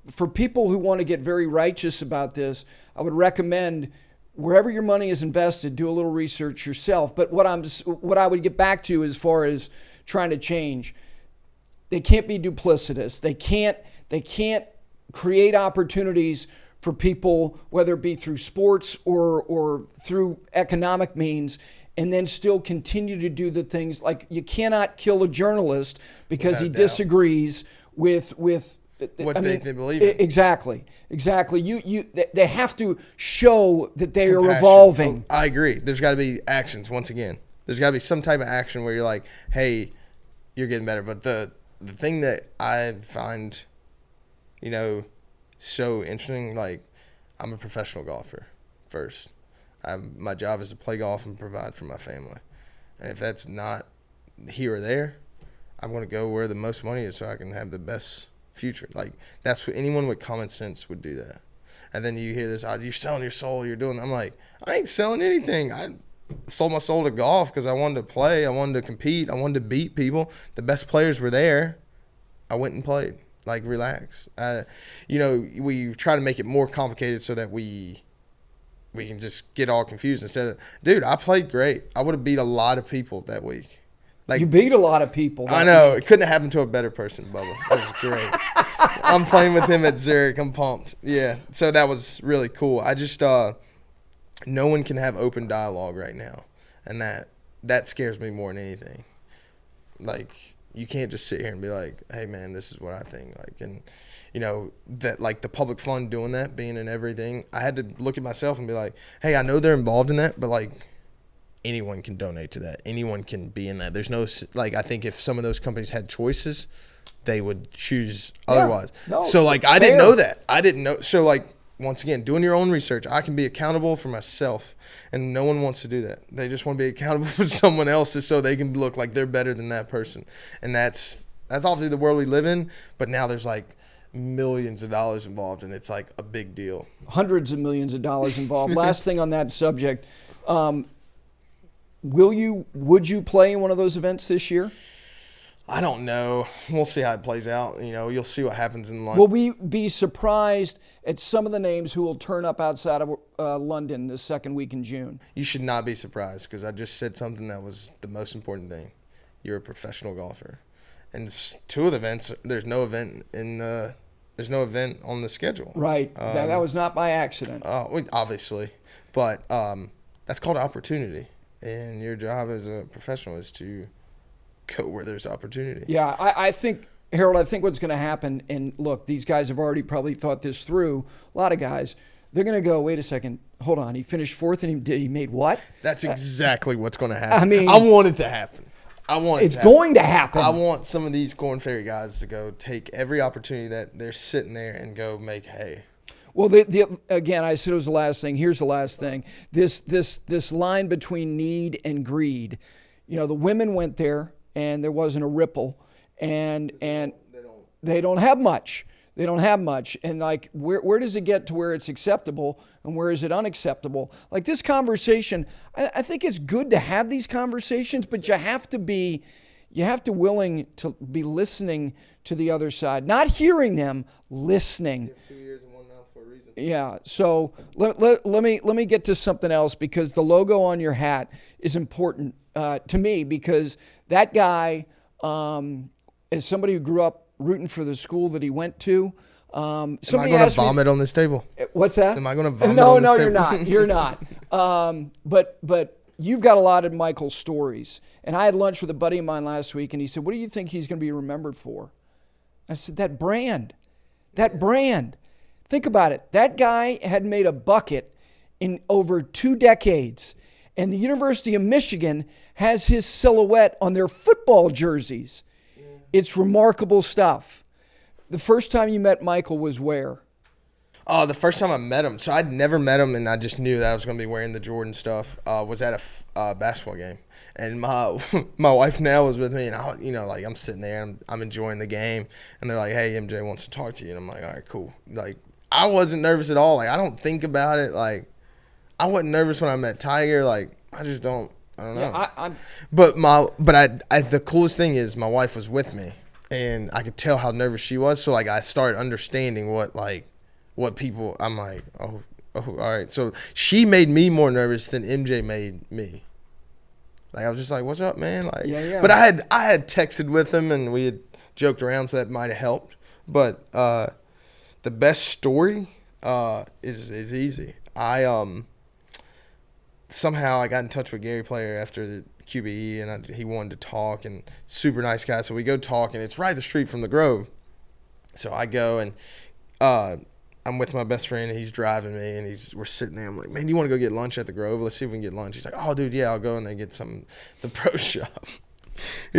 for people who want to get very righteous about this, I would recommend, wherever your money is invested, do a little research yourself. But what I would get back to, as far as trying to change, they can't be duplicitous. They can't create opportunities for people, whether it be through sports or through economic means, and then still continue to do the things. Like, you cannot kill a journalist because he disagrees with what they believe in. Exactly. They have to show that they are evolving. I agree. There's got to be actions. Once again, there's got to be some type of action where you're like, hey, you're getting better. But the thing that I find, so interesting, like, I'm a professional golfer first. My job is to play golf and provide for my family. And if that's not here or there, I'm going to go where the most money is so I can have the best future. Like, that's what anyone with common sense would do that. And then you hear this, you're selling your soul, you're doing that. I'm like, I ain't selling anything. I sold my soul to golf because I wanted to play, I wanted to compete, I wanted to beat people. The best players were there. I went and played. Like, relax. We try to make it more complicated so that we can just get all confused instead of, dude, I played great. I would have beat a lot of people that week. Like, you beat a lot of people. I know. It couldn't have happened to a better person, Bubba. It was great. I'm playing with him at Zurich. I'm pumped. Yeah. So that was really cool. I just no one can have open dialogue right now, and that scares me more than anything. Like, you can't just sit here and be like, hey man, this is what I think. Like, and that, like, the public fund doing that, being in everything, I had to look at myself and be like, hey, I know they're involved in that, but like, anyone can donate to that. Anyone can be in that. There's no, like, I think if some of those companies had choices, they would choose otherwise. No, so like, I didn't know that. I didn't know. So like, once again, doing your own research, I can be accountable for myself, and no one wants to do that. They just want to be accountable for someone else's so they can look like they're better than that person. And that's obviously the world we live in, but now there's like millions of dollars involved, and it's like a big deal. Hundreds of millions of dollars involved. Last thing on that subject, would you play in one of those events this year? I don't know. We'll see how it plays out. You'll see what happens in London. Will we be surprised at some of the names who will turn up outside of London the second week in June? You should not be surprised, because I just said something that was the most important thing. You're a professional golfer. And two of the events, there's no event on the schedule. Right. That was not by accident. Obviously. But that's called opportunity. And your job as a professional is to go where there's opportunity. Yeah, I think, Harold, what's going to happen, and look, these guys have already probably thought this through, a lot of guys, they're going to go, wait a second, hold on, he finished fourth and he made what? That's exactly what's going to happen. I mean, I want it to happen. It's going to happen. I want some of these Corn Ferry guys to go take every opportunity that they're sitting there and go make hay. Well, again, I said it was the last thing. Here's the last thing. This line between need and greed. The women went there, and there wasn't a ripple, and they don't have much. They don't have much. And like, where does it get to where it's acceptable and where is it unacceptable? Like, this conversation, I think it's good to have these conversations, but you have to be willing to be listening to the other side, not hearing them, listening. You have 2 years and one mouth for a reason. Yeah. So let me get to something else, because the logo on your hat is important to me, because that guy, as somebody who grew up rooting for the school that he went to, am I going to vomit on this table? What's that? Am I going to vomit on this table? No, you're not. But you've got a lot of Michael's stories. And I had lunch with a buddy of mine last week, and he said, what do you think he's going to be remembered for? I said, that brand. Think about it. That guy had made a bucket in over 2 decades, and the University of Michigan has his silhouette on their football jerseys. Yeah. It's remarkable stuff. The first time you met Michael was where? Oh, the first time I met him. So I'd never met him, and I just knew that I was going to be wearing the Jordan stuff. Was at a basketball game, and my wife now was with me, and I'm sitting there, I'm enjoying the game, and they're like, "Hey, MJ wants to talk to you," and I'm like, "All right, cool." Like, I wasn't nervous at all. Like, I don't think about it. Like, I wasn't nervous when I met Tiger. Like, I just don't. I don't know. Yeah, But the coolest thing is my wife was with me, and I could tell how nervous she was. So like, I started understanding what people. I'm like, oh, all right. So she made me more nervous than MJ made me. Like, I was just like, "What's up, man?" Like, yeah. But I had texted with him, and we had joked around, so that might have helped. But the best story is easy. Somehow I got in touch with Gary Player after the QBE, and he wanted to talk, and super nice guy. So we go talk, and it's right the street from the Grove. So I go, and I'm with my best friend, and he's driving me, and we're sitting there. I'm like, "Man, you want to go get lunch at the Grove? Let's see if we can get lunch." He's like, "Oh, dude, yeah, I'll go," and they get some the pro shop.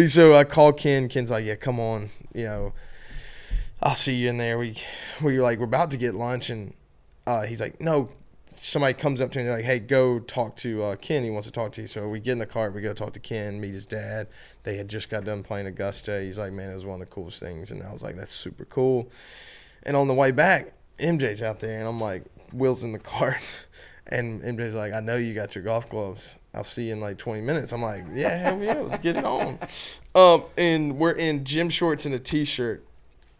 So I call Ken. Ken's like, "Yeah, come on, I'll see you in there." We're about to get lunch, and he's like, "No." Somebody comes up to me, they're like, "Hey, go talk to Ken. He wants to talk to you." So we get in the car, we go talk to Ken, meet his dad. They had just got done playing Augusta. He's like, "Man, it was one of the coolest things." And I was like, "That's super cool." And on the way back, MJ's out there, and I'm like, Will's in the car. And MJ's like, "I know you got your golf gloves. I'll see you in like 20 minutes. I'm like, "Yeah, hell yeah, let's get it on." And we're in gym shorts and a T-shirt.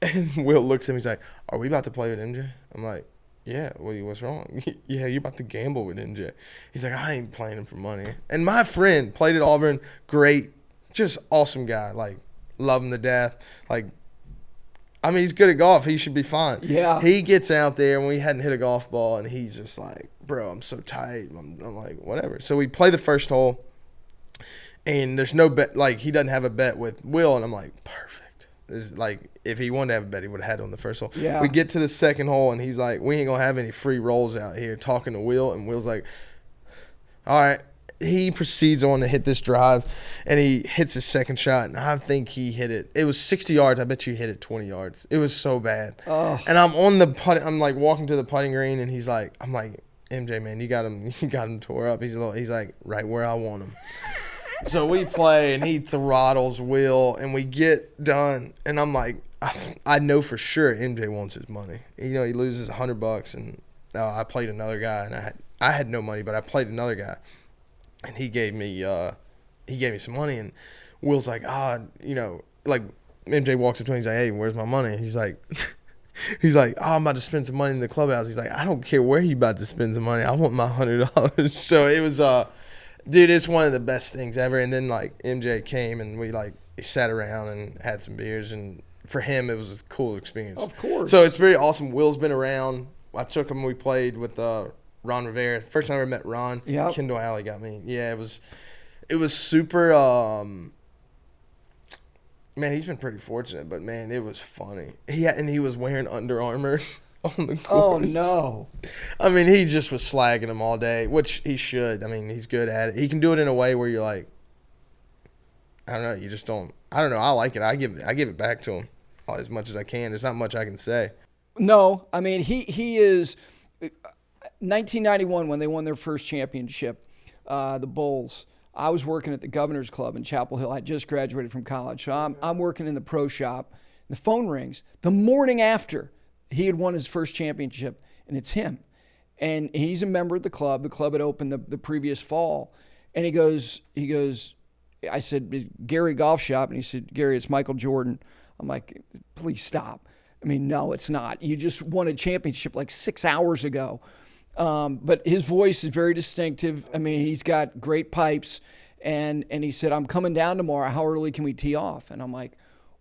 And Will looks at me, he's like, "Are we about to play with MJ?" I'm like, "Yeah, what's wrong?" "Yeah, you're about to gamble with MJ." He's like, "I ain't playing him for money." And my friend played at Auburn, great, just awesome guy, like, love him to death. Like, I mean, he's good at golf. He should be fine. Yeah. He gets out there, and we hadn't hit a golf ball, and he's just like, bro, I'm so tight. I'm like, whatever. So we play the first hole, and there's no bet. Like, he doesn't have a bet with Will, and I'm like, perfect. This is like, if he wanted to have a bet, he would have had it on the first hole. Yeah. We get to the second hole, and he's like, we ain't going to have any free rolls out here, talking to Will, and Will's like, all right. He proceeds on to hit this drive, and he hits his second shot, and I think he hit it. It was 60 yards. I bet you hit it 20 yards. It was so bad. Oh. And I'm on the putt. I'm like walking to the putting green, and he's like, I'm like, MJ, man, you got him tore up. He's like right where I want him. So we play, and he throttles Will, and we get done, and I'm like, I know for sure MJ wants his money. You know, he loses $100, and I played another guy, and I had no money, but I played another guy. And he gave me some money, and Will's like, you know, like MJ walks up to him, he's like, hey, where's my money? He's like, I'm about to spend some money in the clubhouse. He's like, I don't care where you about to spend some money. I want my $100. So it was, dude, it's one of the best things ever. And then like MJ came, and we sat around and had some beers, and for him it was a cool experience. Of course. So it's very awesome. Will's been around. I took him. We played with Ron Rivera. First time I ever met Ron. Yep. Kendall Alley got me. Yeah, it was super. Man, he's been pretty fortunate, but man, it was funny. He was wearing Under Armour on the course. Oh no! I mean, he just was slagging him all day, which he should. I mean, he's good at it. He can do it in a way where you're like, I don't know. You just don't. I don't know. I like it. I give it back to him as much as I can. There's not much I can say. No, I mean he is. 1991, when they won their first championship, the Bulls, I was working at the Governor's Club in Chapel Hill. I just graduated from college. So I'm working in the pro shop. The phone rings the morning after he had won his first championship, and it's him. And he's a member of the club. The club had opened the previous fall. And he goes, I said, Gary Golf Shop. And he said, Gary, it's Michael Jordan. I'm like, please stop. I mean, no, it's not. You just won a championship like 6 hours ago. But his voice is very distinctive. I mean, he's got great pipes. And he said, I'm coming down tomorrow. How early can we tee off? And I'm like,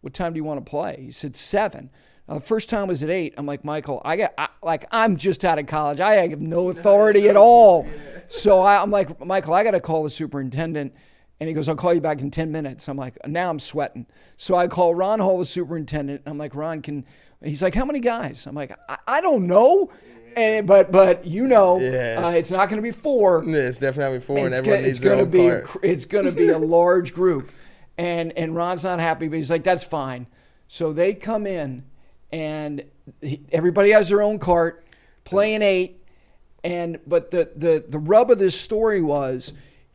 what time do you want to play? He said, 7. Now, the first time was at 8. I'm like, Michael, I'm just out of college. I have no authority at all. So I'm like, Michael, I got to call the superintendent. And he goes, I'll call you back in 10 minutes. I'm like, now I'm sweating. So I call Ron Hall, the superintendent. I'm like, Ron, he's like, how many guys? I'm like, I don't know. But you know, it's not going to be 4. Yeah, it's definitely not 4, and everyone needs their own cart. It's going to be a large group. And Ron's not happy, but he's like, that's fine. So they come in, and everybody has their own cart, playing 8. But the rub of this story was,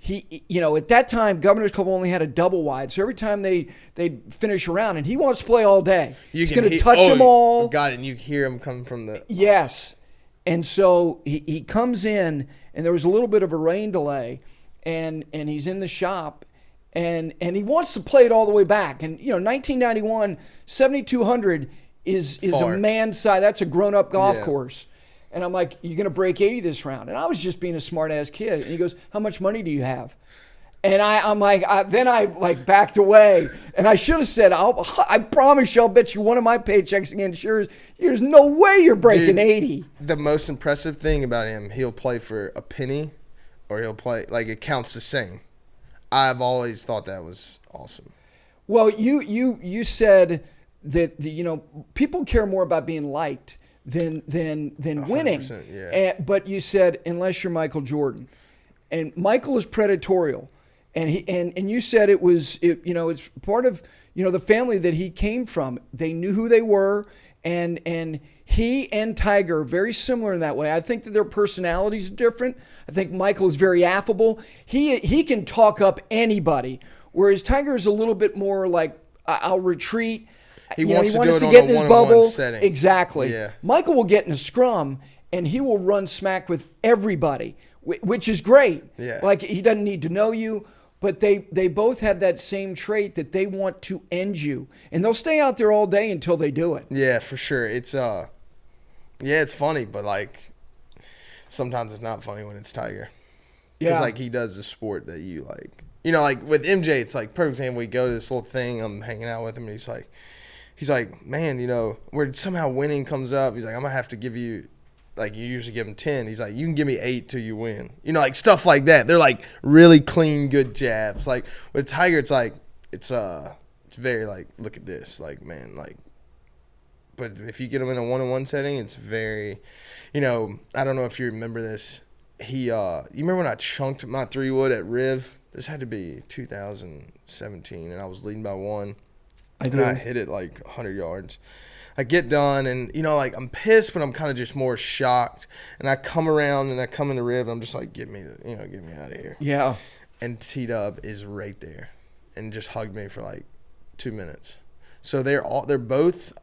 at that time, Governor's Club only had a double wide. So every time they'd finish around, and he wants to play all day. He's going to touch them all. Got it. And you hear him coming from the. Yes. And so he comes in, and there was a little bit of a rain delay, and he's in the shop, and he wants to play it all the way back. And, 1991, 7,200 is a man's size. That's a grown-up golf course. And I'm like, you're going to break 80 this round. And I was just being a smart-ass kid. And he goes, how much money do you have? And I'm like, then I backed away. And I should have said, I promise you, I'll bet you one of my paychecks against yours. There's no way you're breaking 80. The most impressive thing about him, he'll play for a penny, or he'll play, it counts the same. I've always thought that was awesome. Well, you said that, people care more about being liked than winning. Yeah. But you said, unless you're Michael Jordan. And Michael is predatorial. And you said it's part of the family that he came from. They knew who they were, and he and Tiger are very similar in that way. I think that their personalities are different. I think Michael is very affable. He can talk up anybody, whereas Tiger is a little bit more like, I'll retreat. He wants to do it to on get a in his one-on-one bubble. setting. Exactly. Yeah. Michael will get in a scrum, and he will run smack with everybody, which is great. Yeah. Like, he doesn't need to know you. But they both have that same trait that they want to end you. And they'll stay out there all day until they do it. Yeah, for sure. It's it's funny, but sometimes it's not funny when it's Tiger. Because he does the sport that you like. With MJ, it's perfect example. We go to this little thing, I'm hanging out with him, and he's like, he's like, man, where somehow winning comes up, he's like, I'm going to have to give you, like, you usually give him 10. He's like, you can give me 8 till you win. Like stuff like that. They're like really clean, good jabs. Like with Tiger, it's like, it's very like, look at this. Like, man, like, but if you get him in a one-on-one setting, it's very, I don't know if you remember this. You remember when I chunked my 3-wood at Riv? This had to be 2017, and I was leading by 1. I hit it like 100 yards. I get done, and, like, I'm pissed, but I'm kind of just more shocked. And I come around, and I come in the Riv, and I'm just like, get me out of here. Yeah. And T-Dub is right there and just hugged me for like 2 minutes. So they're both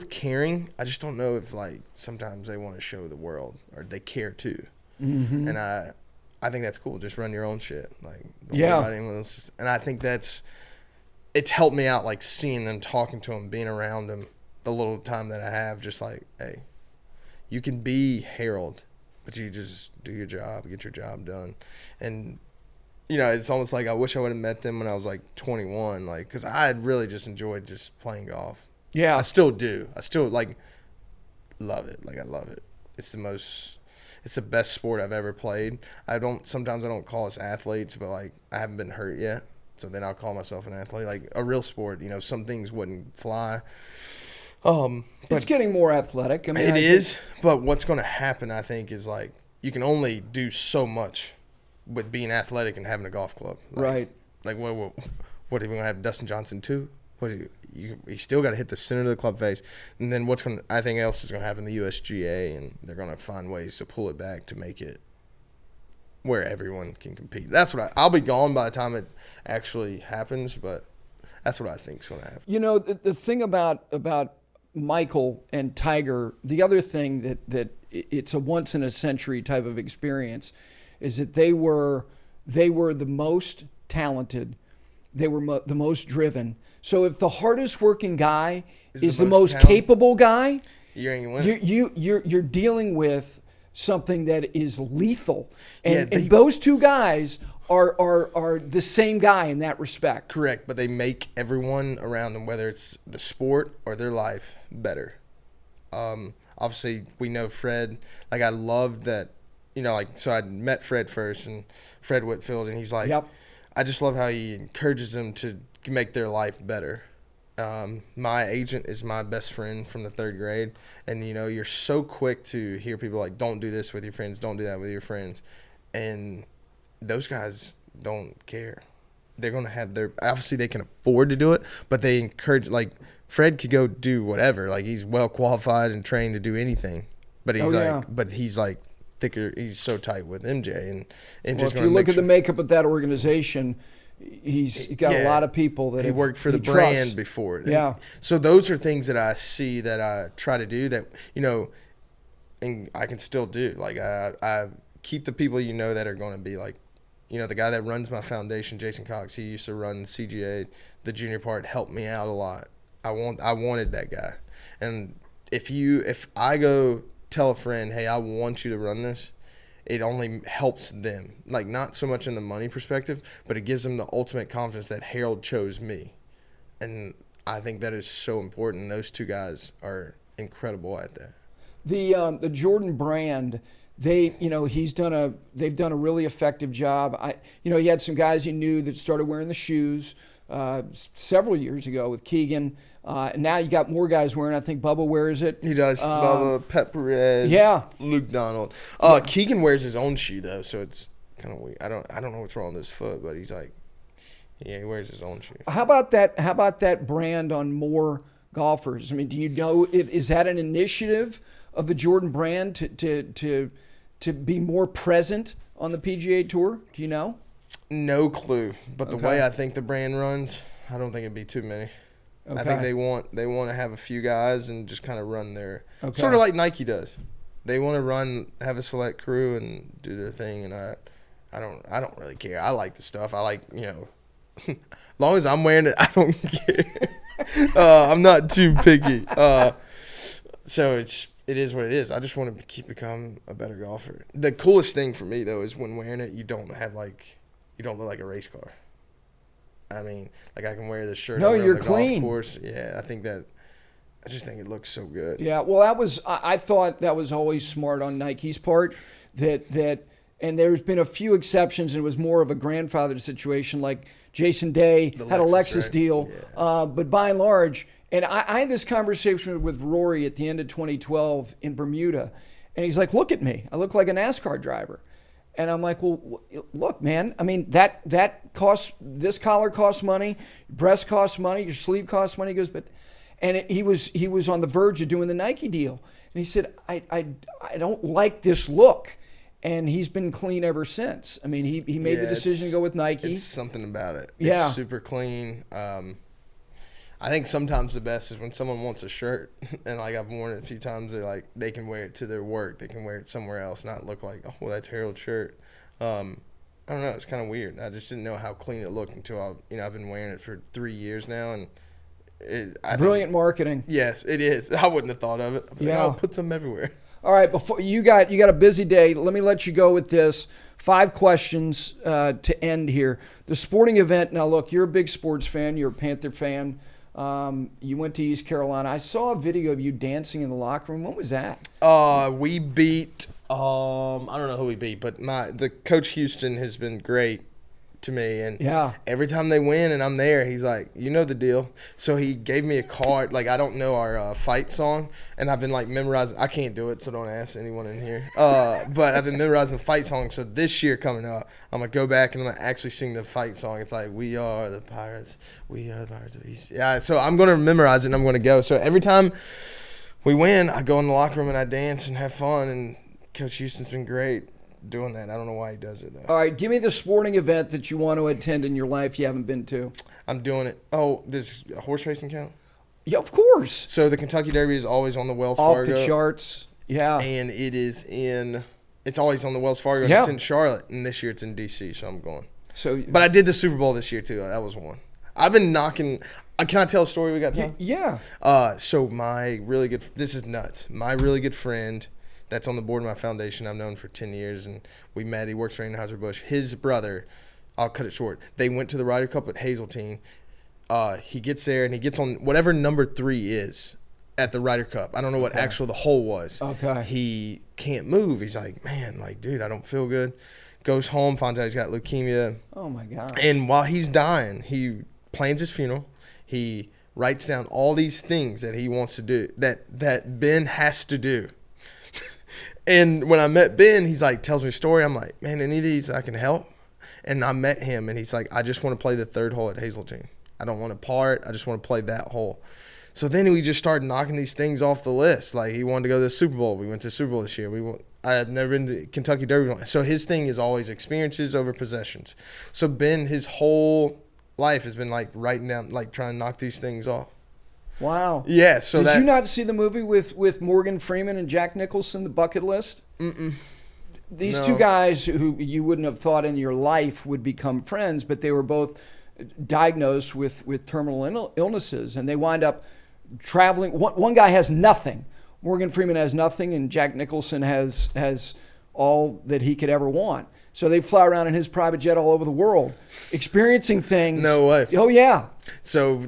caring. I just don't know if, like, sometimes they want to show the world or they care too. Mm-hmm. And I think that's cool. Just run your own shit. Like, don't yeah. worry about anyone else. And I think it's helped me out, like, seeing them, talking to them, being around them, the little time that I have, just like, hey, you can be Harold, but you just do your job, get your job done. And, it's almost like I wish I would have met them when I was, like, 21, like, because I had really just enjoyed just playing golf. Yeah. I still do. I still, like, love it. Like, I love it. It's the best sport I've ever played. Sometimes I don't call us athletes, but, like, I haven't been hurt yet. So then I'll call myself an athlete. Like, a real sport, some things wouldn't fly. It's getting more athletic. I mean, it is, but what's going to happen, I think, is, like, you can only do so much with being athletic and having a golf club. Like, right. Like, what are we going to have, Dustin Johnson too? You still got to hit the center of the club face. And then I think else is going to happen, the USGA, and they're going to find ways to pull it back to make it where everyone can compete. That's what I'll be gone by the time it actually happens, but that's what I think is going to happen. The thing about Michael and Tiger, the other thing that it's a once in a century type of experience is that they were the most talented, they were the most driven. So if the hardest working guy is the most capable guy, you ain't gonna win. You're dealing with something that is lethal, and those two guys are the same guy in that respect. Correct, but they make everyone around them, whether it's the sport or their life, better. Obviously, we know Fred. Like, I loved that, so I met Fred first, and Fred Whitfield, and he's like, yep. I just love how he encourages them to make their life better. My agent is my best friend from the 3rd grade, and you're so quick to hear people like, don't do this with your friends, don't do that with your friends, and those guys don't care. They're going to have obviously they can afford to do it, but they encourage, like, Fred could go do whatever, like, he's well qualified and trained to do anything, but he's like thicker, he's so tight with MJ, and MJ's if you look at the makeup of that organization, he's got a lot of people that he worked for the trusts. brand before. Yeah. So those are things that I see that I try to do that, and I can still do. Like, I keep the people that are going to be like, the guy that runs my foundation, Jason Cox, he used to run CGA, the junior part, helped me out a lot. I wanted that guy. And if I go tell a friend, hey, I want you to run this, it only helps them. Like, not so much in the money perspective, but it gives them the ultimate confidence that Harold chose me. And I think that is so important. Those two guys are incredible at that. The Jordan brand, they've done a really effective job. He had some guys he knew that started wearing the shoes several years ago with Keegan. And now you got more guys wearing. I think Bubba wears it. He does. Bubba, Pet Perez, Luke Donald. Keegan wears his own shoe though, so it's kind of weird. I don't know what's wrong with his foot, but he's like, he wears his own shoe. How about that brand on more golfers? I mean, do you know is that an initiative of the Jordan brand to be more present on the PGA Tour? Do you know? No clue. But the way I think the brand runs, I don't think it'd be too many. Okay. I think they want to have a few guys and just kind of run their sort of like Nike does. They want to have a select crew and do their thing, and I don't really care. I like the stuff. I like, as long as I'm wearing it, I don't care. I'm not too picky. So it is what it is. I just want to become a better golfer. The coolest thing for me though is when wearing it, you don't look like a race car. I mean, like I can wear this shirt No, over you're on the clean. golf course. Yeah, I just think it looks so good. Yeah, well, I thought that was always smart on Nike's part. And there's been a few exceptions, and it was more of a grandfather situation, like Jason Day had a Lexus right? deal. Yeah. But by and large, and I had this conversation with Rory at the end of 2012 in Bermuda, and he's like, "Look at me, I look like a NASCAR driver." And I'm like, well, look, man, I mean, that costs, this collar costs money, your breast costs money, your sleeve costs money. He goes, he was on the verge of doing the Nike deal. And he said, I don't like this look. And he's been clean ever since. I mean, he made the decision to go with Nike. It's something about it. Yeah. It's super clean. I think sometimes the best is when someone wants a shirt, and like I've worn it a few times, they can wear it to their work, they can wear it somewhere else, not look like, oh, well, that's Harold's shirt. I don't know, it's kind of weird. I just didn't know how clean it looked until I've been wearing it for 3 years now, and Brilliant marketing. Yes, it is. I wouldn't have thought of it. I'd be like, oh, put some everywhere. All right, before you got a busy day. Let me let you go with this. 5 questions to end here. The sporting event. Now, look, you're a big sports fan. You're a Panther fan. You went to East Carolina. I saw a video of you dancing in the locker room. What was that? We beat. I don't know who we beat, but the coach Houston has been great to me, and every time they win and I'm there, he's like, you know the deal. So he gave me a card. Like, I don't know our fight song, and I've been like memorizing. I can't do it, so don't ask anyone in here. But I've been memorizing the fight song. So this year coming up, I'm gonna go back and I'm gonna actually sing the fight song. It's like, we are the pirates of East. Yeah. So I'm gonna memorize it and I'm gonna go. So every time we win, I go in the locker room and I dance and have fun. And Coach Houston's been great doing that. I don't know why he does it, though. All right, give me the sporting event that you want to attend in your life you haven't been to. I'm doing it. Oh, does horse racing count? Yeah, of course. So the Kentucky Derby is always on the Wells Fargo. Off the charts. Yeah. And it's always on the Wells Fargo. And it's in Charlotte, and this year it's in D.C., so I'm going. But I did the Super Bowl this year, too. That was one. I've been knocking. Can I tell a story we got time? Yeah. So this is nuts. My really good friend that's on the board of my foundation, I've known for 10 years, and we met. He works for Anheuser-Busch. His brother, I'll cut it short, they went to the Ryder Cup at Hazeltine. He gets there, and he gets on whatever number 3 is at the Ryder Cup. I don't know what the hole was. Okay. He can't move. He's like, man, dude, I don't feel good. Goes home, finds out he's got leukemia. Oh, my gosh. And while he's dying, he plans his funeral. He writes down all these things that he wants to do, that Ben has to do. And when I met Ben, he's like, tells me a story. I'm like, man, any of these I can help? And I met him, and he's like, I just want to play the 3rd hole at Hazeltine. I don't want to part. I just want to play that hole. So then we just started knocking these things off the list. Like, he wanted to go to the Super Bowl. We went to the Super Bowl this year. I had never been to Kentucky Derby. So his thing is always experiences over possessions. So Ben, his whole life has been writing down, trying to knock these things off. Wow. Yeah. So Did you not see the movie with Morgan Freeman and Jack Nicholson, The Bucket List? Mm-mm. These two guys who you wouldn't have thought in your life would become friends, but they were both diagnosed with terminal illnesses, and they wind up traveling. One guy has nothing. Morgan Freeman has nothing, and Jack Nicholson has all that he could ever want. So they fly around in his private jet all over the world, experiencing things. No way. Oh yeah. So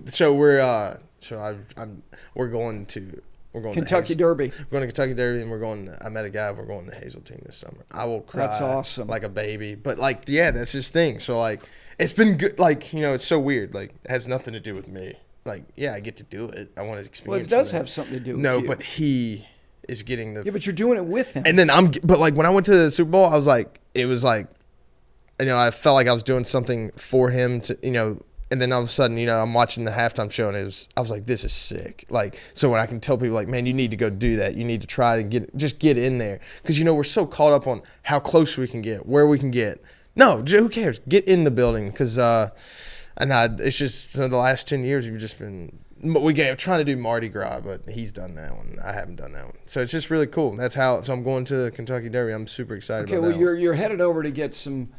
we're going to Kentucky Derby. We're going to Kentucky Derby, and I met a guy. We're going to Hazeltine this summer. I will cry. That's awesome. Like a baby. But that's his thing. So it's been good. It's so weird. It has nothing to do with me. I get to do it. I want to experience. Well, it does have something to do with you. No, but he is getting the. Yeah, but you're doing it with him. And then when I went to the Super Bowl, I was I felt like I was doing something for him to, And then all of a sudden, I'm watching the halftime show, and I was like, this is sick. So when I can tell people, man, you need to go do that. You need to try and get in there. Because, we're so caught up on how close we can get, where we can get. No, who cares? Get in the building. Because it's just the last 10 years, we've just been trying to do Mardi Gras, but he's done that one. I haven't done that one. So it's just really cool. So I'm going to the Kentucky Derby. I'm super excited about that. Okay, well, you're headed over to get some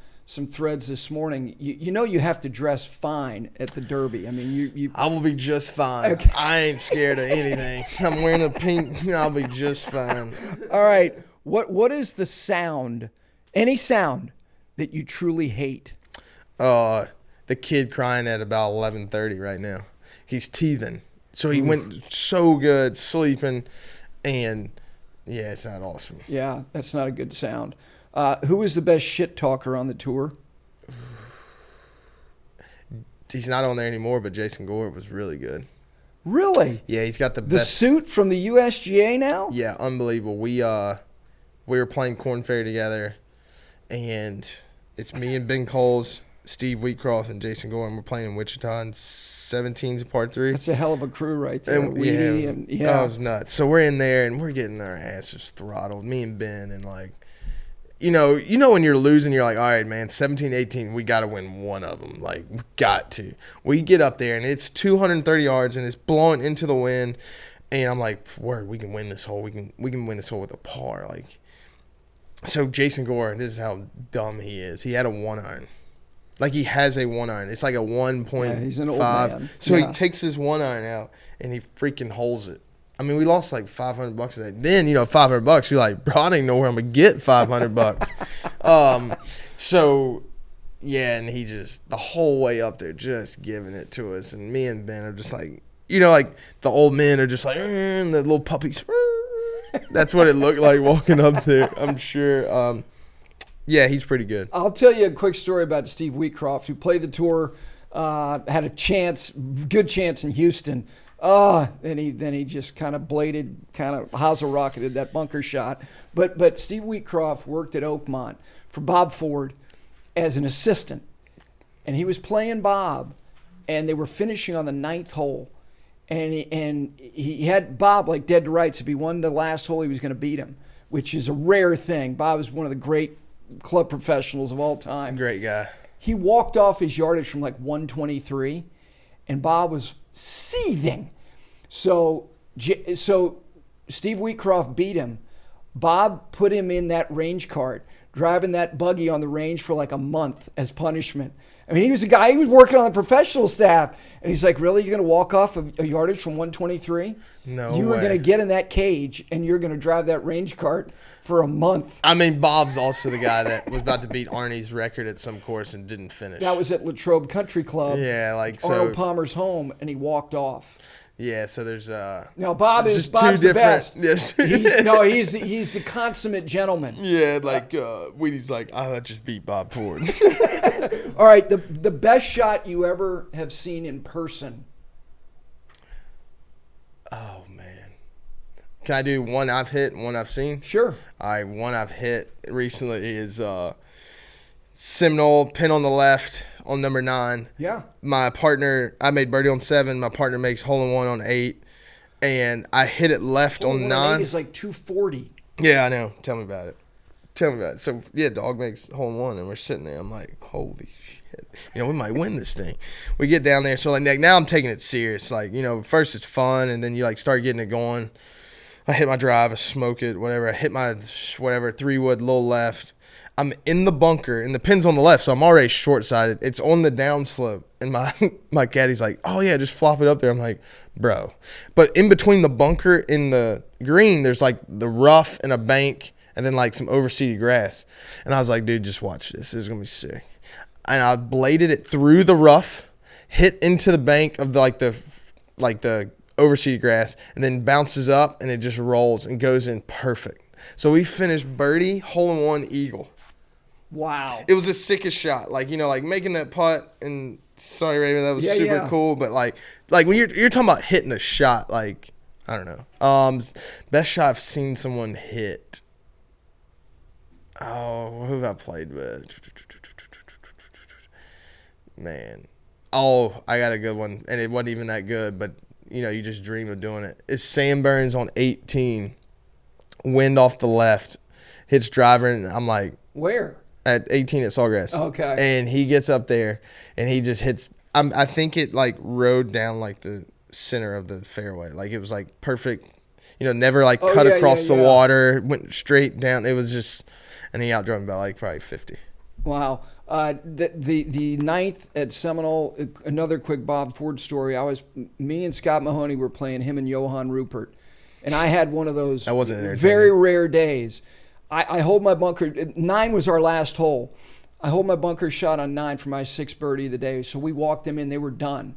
threads this morning. You have to dress fine at the Derby. I mean, I will be just fine. Okay. I ain't scared of anything. I'm wearing a pink. I'll be just fine. All right. What is the sound, any sound that you truly hate? the kid crying at about 11:30 right now. He's teething. So he went so good sleeping, and yeah, it's not awesome. Yeah, that's not a good sound. Who was the best shit talker on the tour? He's not on there anymore, but Jason Gore was really good. Really? Yeah, he's got the The best. suit from the USGA now? Yeah, unbelievable. We were playing Corn Ferry together, and it's me and Ben Coles, Steve Wheatcroft, and Jason Gore, and we're playing in Wichita in 17's part 3. That's a hell of a crew right there. And it was nuts. So we're in there, and we're getting our asses throttled, me and Ben, and like, you know when you're losing, you're like, all right, man, 17, 18, we got to win one of them. Like, we got to. We get up there, and it's 230 yards, and it's blowing into the wind, and I'm like, word, we can win this hole. We can win this hole with a par. Like, so Jason Gore, this is how dumb he is. He had a 1-iron. Like, he has a 1-iron. It's like a 1.5. Yeah, he's an old man. So Yeah. he takes his 1-iron out, and he freaking holes it. I mean, we lost like $500 a day. Then, $500, you're like, bro, I don't even know where I'm going to get $500. So, yeah, and he just, the whole way up there, just giving it to us. And me and Ben are just like, like the old men are just like, and the little puppies. That's what it looked like walking up there, I'm sure. Yeah, he's pretty good. I'll tell you a quick story about Steve Wheatcroft, who played the tour, had a good chance in Houston. Then he just kind of bladed, kind of hosel rocketed that bunker shot. But Steve Wheatcroft worked at Oakmont for Bob Ford as an assistant, and he was playing Bob, and they were finishing on the 9th hole, and he had Bob like dead to rights. If he won the last hole, he was going to beat him, which is a rare thing. Bob is one of the great club professionals of all time. Great guy. He walked off his yardage from like 123, and Bob was seething. So Steve Wheatcroft beat him. Bob put him in that range cart, driving that buggy on the range for like a month as punishment. I mean, he was a guy, he was working on the professional staff. And he's like, really? You're going to walk off a yardage from 123? No You were way. going to get in that cage, and you're going to drive that range cart for a month. I mean, Bob's also the guy that was about to beat Arnie's record at some course and didn't finish. That was at Latrobe Country Club. Yeah, like so. Arnold Palmer's home, and he walked off. Yeah, so there's No, Bob's just the best. Yes. He's the consummate gentleman. Yeah, like Weedy's like, I just beat Bob Ford. All right, the best shot you ever have seen in person. Oh man, can I do one I've hit and one I've seen? Sure. All right, one I've hit recently is Seminole, pin on the left on number 9. Yeah. My partner, I made birdie on 7. My partner makes hole in one on 8, and I hit it left on 9. It's like 240. Yeah, I know. Tell me about it. So yeah, dog makes hole in one, and we're sitting there. I'm like, holy shit, we might win this thing. We get down there, so like now I'm taking it serious. Like first it's fun, and then you like start getting it going. I hit my drive, I smoke it, whatever. I hit my 3-wood, little left. I'm in the bunker, and the pin's on the left, so I'm already short-sided. It's on the downslope, and my caddy's like, oh, yeah, just flop it up there. I'm like, bro. But in between the bunker and the green, there's, like, the rough and a bank and then, like, some overseeded grass. And I was like, dude, just watch this. This is going to be sick. And I bladed it through the rough, hit into the bank of, the overseeded grass, and then bounces up, and it just rolls and goes in perfect. So we finished birdie, hole in one, eagle. Wow. It was the sickest shot. Like making that putt and Saudi Arabia, that was super cool. But like when you're talking about hitting a shot, like, I don't know. Best shot I've seen someone hit. Oh, who have I played with? Man. Oh, I got a good one. And it wasn't even that good, but you just dream of doing it. It's Sam Burns on 18. Wind off the left. Hits driver, and I'm like, where? At 18 at Sawgrass. Okay. And he gets up there, and he just hits. I think it like rode down like the center of the fairway. Like it was like perfect. Never like cut across the water. Went straight down. It was just, and he outdrove me by like probably 50. Wow. The 9th at Seminole. Another quick Bob Ford story. Me and Scott Mahoney were playing him and Johan Rupert, and I had one of those very rare days. I hold my bunker. 9 was our last hole. I hold my bunker shot on 9 for my 6th birdie of the day. So we walked them in. They were done.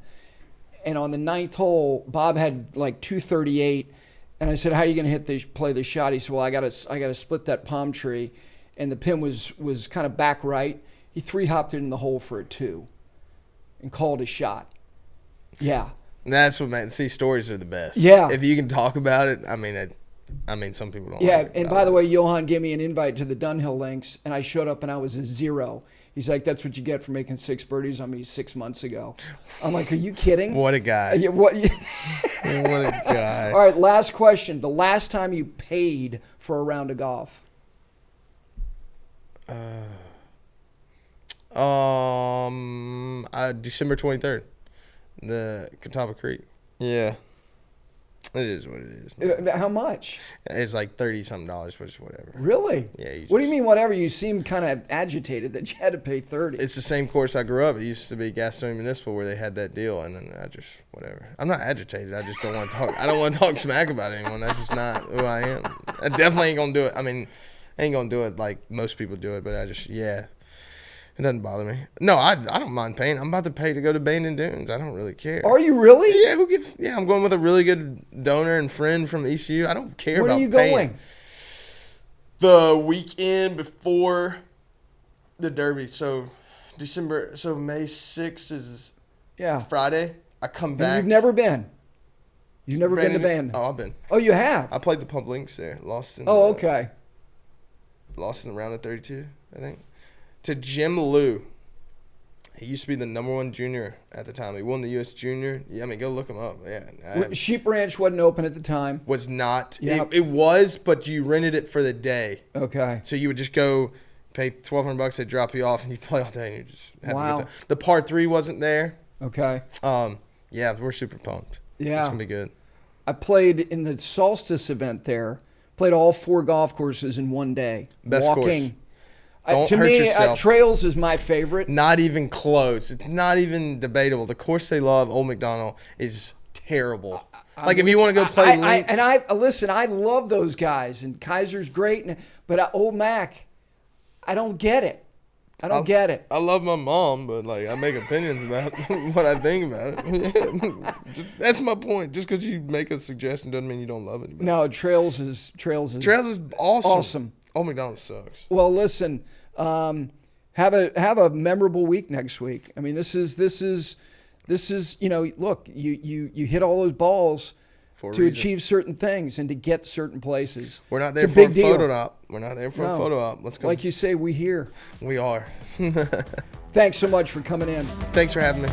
And on the 9th hole, Bob had like 238. And I said, how are you going to play this shot? He said, well, I got to split that palm tree. And the pin was kind of back right. He 3-hopped it in the hole for a 2 and called a shot. Yeah. That's what, man. See, stories are the best. Yeah. If you can talk about it, I mean, some people don't. Yeah, like it, and by the way, Johan gave me an invite to the Dunhill Links, and I showed up and I was a 0. He's like, that's what you get for making 6 birdies on me 6 months ago. I'm like, are you kidding? What a guy. Yeah, what a guy. All right, last question. The last time you paid for a round of golf? December 23rd. The Catawba Creek. Yeah. It is what it is, man. How much? It's like $30-something, but it's whatever. Really? Yeah. What do you mean whatever? You seem kind of agitated that you had to pay $30. It's the same course I grew up. It used to be Gastonia Municipal where they had that deal, and then I just, whatever. I'm not agitated. I just don't want to talk. I don't want to talk smack about anyone. That's just not who I am. I definitely ain't going to do it. I mean, I ain't going to do it like most people do it, but I just, yeah. It doesn't bother me. No, I don't mind paying. I'm about to pay to go to Bandon Dunes. I don't really care. Are you really? Yeah, yeah, I'm going with a really good donor and friend from ECU. I don't care about paying. When are you going? The weekend before the Derby. So May 6th is Friday. I come back. And you've never been? You've never been to Bandon? Oh, I've been. Oh, you have? I played the Pump Links there. Lost in okay. Lost in the round of 32, I think. To Jim Liu. He used to be the #1 junior at the time. He won the U.S. Junior. Yeah, I mean, go look him up. Yeah, Sheep Ranch wasn't open at the time. Was not. Yep. It was, but you rented it for the day. Okay. So you would just go pay $1,200. They'd drop you off, and you play all day, and you just have a good time. The par 3 wasn't there. Okay. Yeah, we're super pumped. Yeah. It's gonna be good. I played in the Solstice event there. Played all 4 golf courses in one day. Best Walking. course. Don't to hurt me, yourself. Trails is my favorite. Not even close. It's not even debatable. The course they love, Old McDonald, is terrible. Like if you want to go play links. Listen, I love those guys, and Kaiser's great, but Old Mac, I don't get it. I don't get it. I love my mom, but like I make opinions about what I think about it. That's my point. Just because you make a suggestion doesn't mean you don't love it. No, Trails is awesome. Awesome. Old McDonald sucks. Well, listen, have a memorable week next week. I mean, this is look, you hit all those balls to achieve certain things and to get certain places. We're not there it's for a big a photo deal. op. We're not there for a photo op. Let's go. Like you say, we here. We are. Thanks so much for coming in. Thanks for having me.